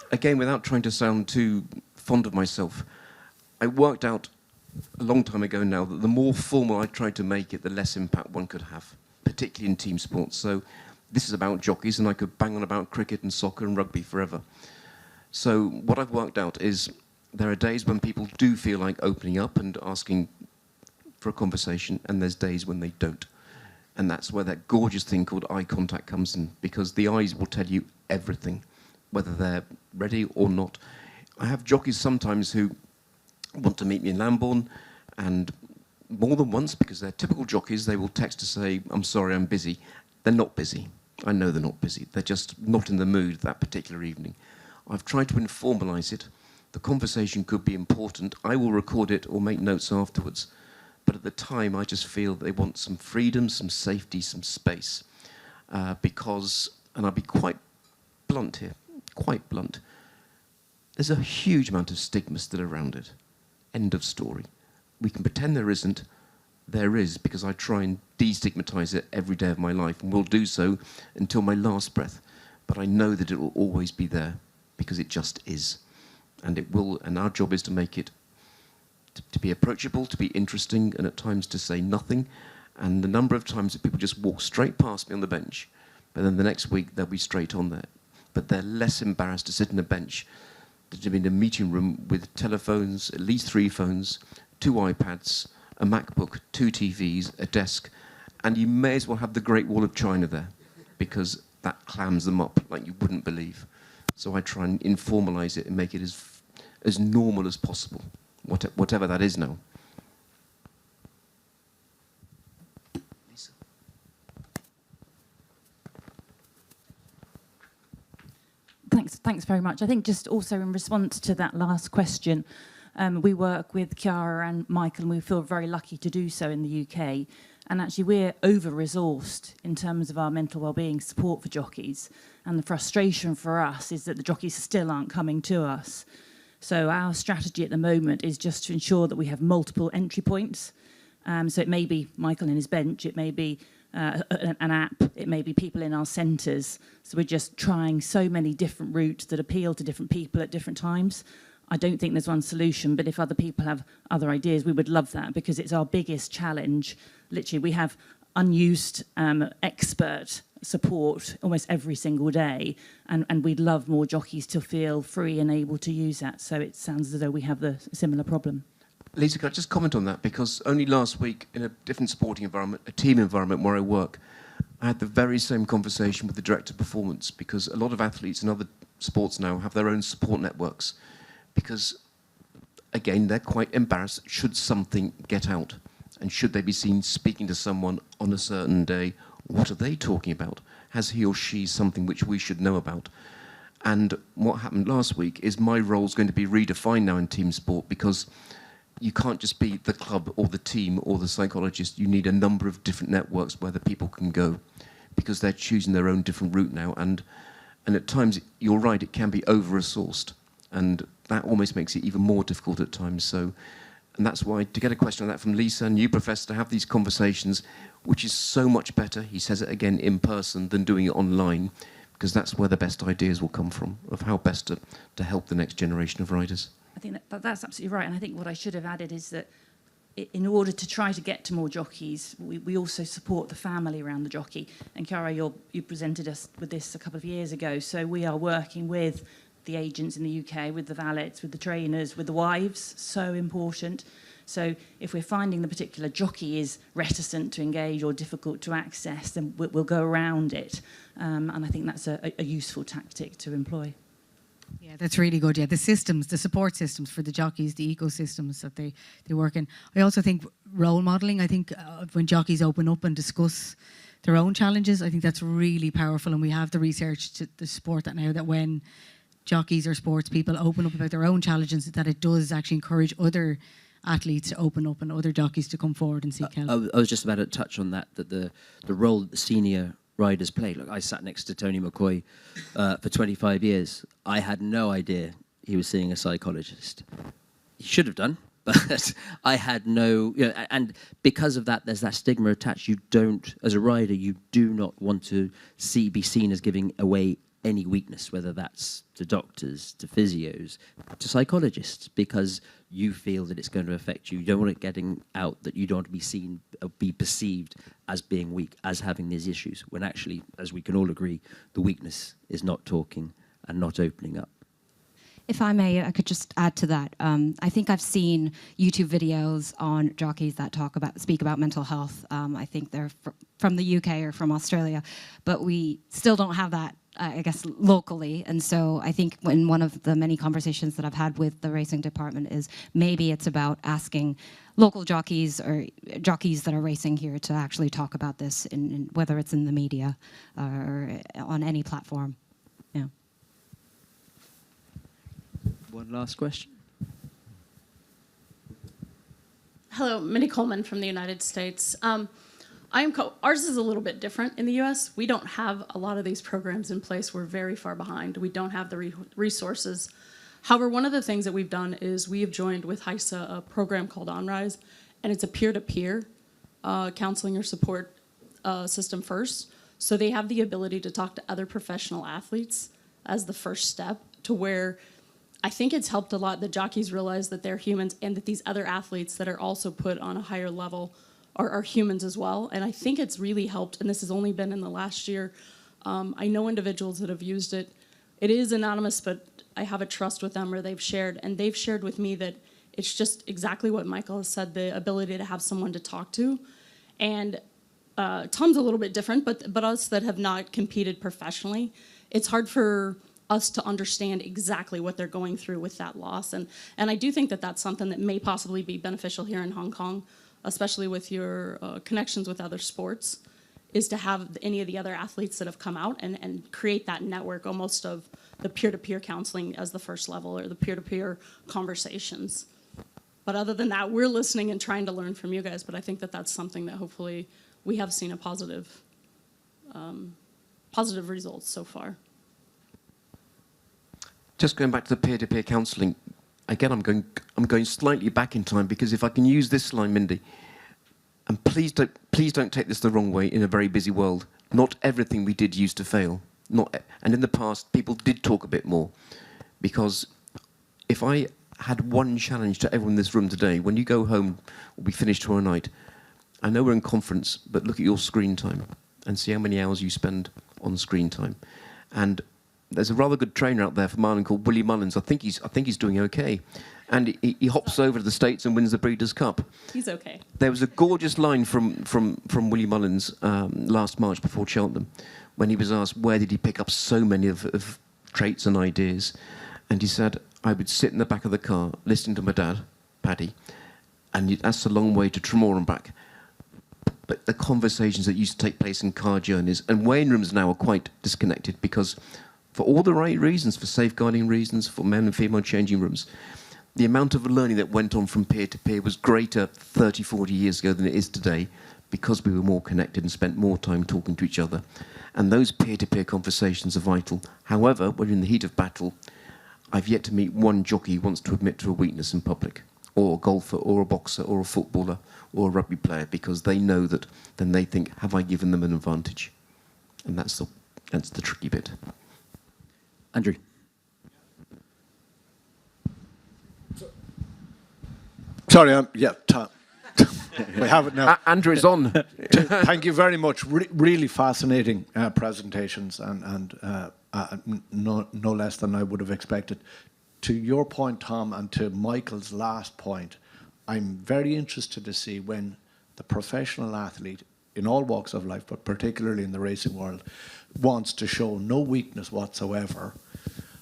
Again, without trying to sound too fond of myself, I worked out a long time ago now that the more formal I tried to make it, the less impact one could have, particularly in team sports. So this is about jockeys, and I could bang on about cricket and soccer and rugby forever. So what I've worked out is there are days when people do feel like opening up and asking for a conversation, and there's days when they don't. And that's where that gorgeous thing called eye contact comes in, because the eyes will tell you everything, whether they're ready or not. I have jockeys sometimes who want to meet me in Lambourne, and more than once, because they're typical jockeys, they will text to say, I'm sorry, I'm busy. They're not busy. I know they're not busy. They're just not in the mood that particular evening. I've tried to informalise it. The conversation could be important. I will record it or make notes afterwards. But at the time, I just feel they want some freedom, some safety, some space. Because, and I'll be quite blunt here, quite blunt, there's a huge amount of stigma still around it. End of story. We can pretend there isn't. There is, because I try and destigmatise it every day of my life, and will do so until my last breath. But I know that it will always be there, because it just is. And it will, and our job is to make it to be approachable, to be interesting, and at times to say nothing, And the number of times that people just walk straight past me on the bench, but then the next week they'll be straight on there. But they're less embarrassed to sit in a bench than to be in a meeting room with telephones, at least 3 phones, 2 iPads, a MacBook, 2 TVs, a desk, and you may as well have the Great Wall of China there, because that clams them up like you wouldn't believe. So I try and informalise it and make it as normal as possible, whatever that is now. Lisa. Thanks very much. I think just also in response to that last question, we work with Chiara and Michael, and we feel very lucky to do so in the UK. And actually, we're over-resourced in terms of our mental wellbeing support for jockeys. And the frustration for us is that the jockeys still aren't coming to us. So our strategy at the moment is just to ensure that we have multiple entry points. So it may be Michael and his bench, it may be an app, it may be people in our centres. So we're just trying so many different routes that appeal to different people at different times. I don't think there's one solution, but if other people have other ideas, we would love that, because it's our biggest challenge. Literally, we have unused expert support almost every single day, and we'd love more jockeys to feel free and able to use that. So it sounds as though we have the similar problem. Lisa, could I just comment on that? Because only last week, in a different sporting environment, a team environment where I work, I had the very same conversation with the director of performance, because a lot of athletes in other sports now have their own support networks, because, again, they're quite embarrassed should something get out, and should they be seen speaking to someone on a certain day. What are they talking about? Has he or she something which we should know about? And what happened last week is my role is going to be redefined now in team sport, because you can't just be the club or the team or the psychologist. You need a number of different networks where the people can go, because they're choosing their own different route now. And at times, you're right, it can be over-resourced. And that almost makes it even more difficult at times. So, and that's why, to get a question on that from Lisa and you, Professor, to have these conversations, which is so much better, he says it again, in person than doing it online, because that's where the best ideas will come from, of how best to help the next generation of riders. I think that's absolutely right. And I think what I should have added is that in order to try to get to more jockeys, we also support the family around the jockey. And Chiara, you presented us with this a couple of years ago. So we are working with the agents in the UK, with the valets, with the trainers, with the wives, so important. So if we're finding the particular jockey is reticent to engage or difficult to access, then we'll go around it. And I think that's a useful tactic to employ. Yeah, that's really good. Yeah, the systems, the support systems for the jockeys, the ecosystems that they work in. I also think role modelling, I think when jockeys open up and discuss their own challenges, I think that's really powerful. And we have the research to support that now, that when jockeys or sports people open up about their own challenges, that it does actually encourage other athletes to open up and other jockeys to come forward and seek help. I was just about to touch on that the role that the senior riders play. Look, I sat next to Tony McCoy for 25 years. I had no idea he was seeing a psychologist. He should have done, but I had no, and because of that, there's that stigma attached. You don't, as a rider, you do not want to be seen as giving away any weakness, whether that's to doctors, to physios, to psychologists, because you feel that it's going to affect you. You don't want it getting out that you don't want to be seen, be perceived as being weak, as having these issues, when actually, as we can all agree, the weakness is not talking and not opening up. If I may, I could just add to that. I think I've seen YouTube videos on jockeys that speak about mental health. I think they're from the UK or from Australia, but we still don't have that, I guess, locally. And so I think in one of the many conversations that I've had with the racing department is maybe it's about asking local jockeys or jockeys that are racing here to actually talk about this, in whether it's in the media or on any platform. Yeah. One last question. Hello, Minnie Coleman from the United States. Ours is a little bit different in the U.S. We don't have a lot of these programs in place. We're very far behind. We don't have the resources. However, one of the things that we've done is we have joined with HICHSA a program called OnRise, and it's a peer-to-peer counseling or support system first. So they have the ability to talk to other professional athletes as the first step, to where I think it's helped a lot that jockeys realize that they're humans and that these other athletes that are also put on a higher level are humans as well. And I think it's really helped, and this has only been in the last year. I know individuals that have used it. It is anonymous, but I have a trust with them, or they've shared with me that it's just exactly what Michael has said, the ability to have someone to talk to. And Tom's a little bit different, but us that have not competed professionally, it's hard for us to understand exactly what they're going through with that loss. And I do think that that's something that may possibly be beneficial here in Hong Kong, especially with your connections with other sports, is to have any of the other athletes that have come out and create that network almost of the peer-to-peer counseling as the first level, or the peer-to-peer conversations. But other than that, we're listening and trying to learn from you guys, but I think that that's something that hopefully we have seen a positive results so far. Just going back to the peer-to-peer counselling, again, I'm going slightly back in time, because if I can use this line, Mindy, and please don't take this the wrong way. In a very busy world, not everything we did used to fail. And in the past, people did talk a bit more, because if I had one challenge to everyone in this room today, when you go home or we finish tomorrow night, I know we're in conference, but look at your screen time and see how many hours you spend on screen time. And there's a rather good trainer out there from Ireland called Willie Mullins. I think he's doing okay. And he hops over to the States and wins the Breeders' Cup. He's okay. There was a gorgeous line from Willie Mullins last March before Cheltenham, when he was asked where did he pick up so many of traits and ideas. And he said, I would sit in the back of the car listening to my dad, Paddy, and that's a long way to Tremor and back. But the conversations that used to take place in car journeys, and weighing rooms now are quite disconnected, because for all the right reasons, for safeguarding reasons, for men and female changing rooms, the amount of learning that went on from peer to peer was greater 30, 40 years ago than it is today, because we were more connected and spent more time talking to each other. And those peer-to-peer conversations are vital. However, when in the heat of battle, I've yet to meet one jockey who wants to admit to a weakness in public, or a golfer, or a boxer, or a footballer, or a rugby player, because they know that then they think, have I given them an advantage? And that's the tricky bit. Andrew. Sorry, yeah, Tom. We have it now. Andrew is on. Thank you very much. Really fascinating presentations, and no less than I would have expected. To your point, Tom, and to Michael's last point, I'm very interested to see when the professional athlete, in all walks of life, but particularly in the racing world, wants to show no weakness whatsoever.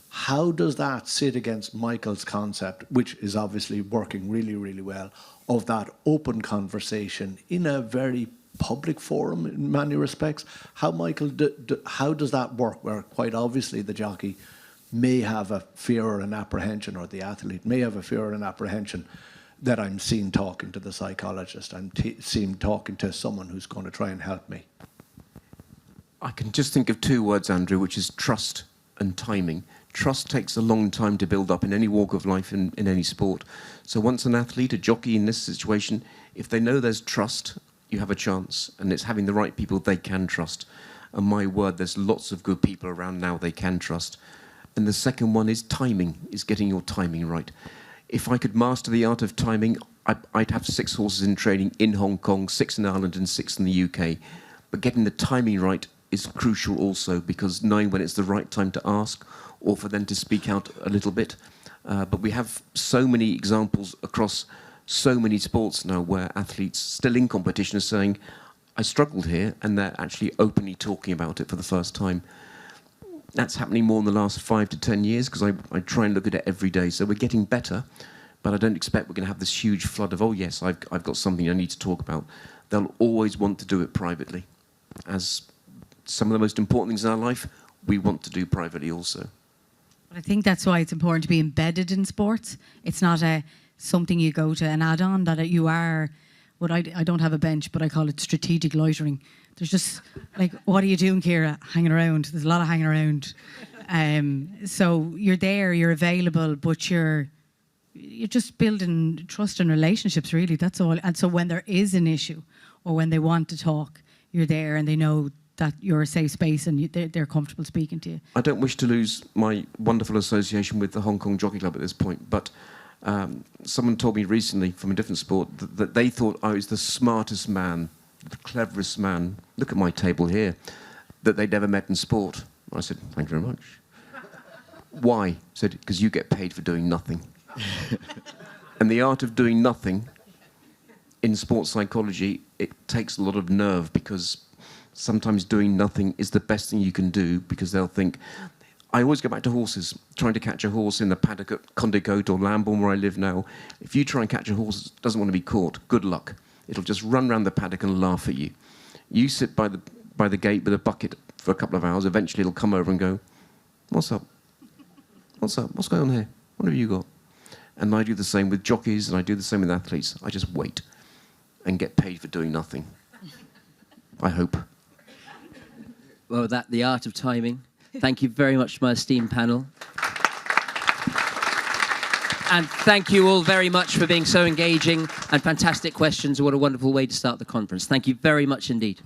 How does that sit against Michael's concept, which is obviously working really, really well, of that open conversation in a very public forum in many respects? How, Michael, how does that work, where quite obviously the jockey may have a fear or an apprehension, or the athlete may have a fear or an apprehension, that I'm seen talking to the psychologist, I'm seen talking to someone who's going to try and help me? I can just think of two words, Andrew, which is trust and timing. Trust takes a long time to build up in any walk of life, in any sport. So once an athlete, a jockey in this situation, if they know there's trust, you have a chance. And it's having the right people they can trust. And my word, there's lots of good people around now they can trust. And the second one is timing, is getting your timing right. If I could master the art of timing, I'd have 6 horses in training in Hong Kong, 6 in Ireland and 6 in the UK. But getting the timing right is crucial also, because knowing when it's the right time to ask, or for them to speak out a little bit. But we have so many examples across so many sports now where athletes still in competition are saying, I struggled here, and they're actually openly talking about it for the first time. That's happening more in the last 5 to 10 years, because I try and look at it every day. So we're getting better, but I don't expect we're going to have this huge flood of, oh yes, I've got something I need to talk about. They'll always want to do it privately. As some of the most important things in our life, we want to do privately also. I think that's why it's important to be embedded in sports. It's not something you go to an add-on, that you are, what I don't have a bench, but I call it strategic loitering. There's just, like, what are you doing, Ciara? Hanging around. There's a lot of hanging around. So you're there, you're available, but you're just building trust and relationships, really. That's all. And so when there is an issue, or when they want to talk, you're there and they know that you're a safe space and they're comfortable speaking to you. I don't wish to lose my wonderful association with the Hong Kong Jockey Club at this point, but Someone told me recently from a different sport that they thought I was the smartest man, the cleverest man, look at my table here, that they'd ever met in sport. I said, thank you very much. Why? I said, because you get paid for doing nothing. And the art of doing nothing in sports psychology, it takes a lot of nerve, because sometimes doing nothing is the best thing you can do, because they'll think... I always go back to horses, trying to catch a horse in the paddock at Condicote or Lambourne, where I live now. If you try and catch a horse that doesn't want to be caught, good luck. It'll just run around the paddock and laugh at you. You sit by the gate with a bucket for a couple of hours, eventually it'll come over and go, what's up? What's up? What's going on here? What have you got? And I do the same with jockeys, and I do the same with athletes. I just wait and get paid for doing nothing. I hope. Well, the art of timing. Thank you very much to my esteemed panel. And thank you all very much for being so engaging and fantastic questions. What a wonderful way to start the conference. Thank you very much indeed.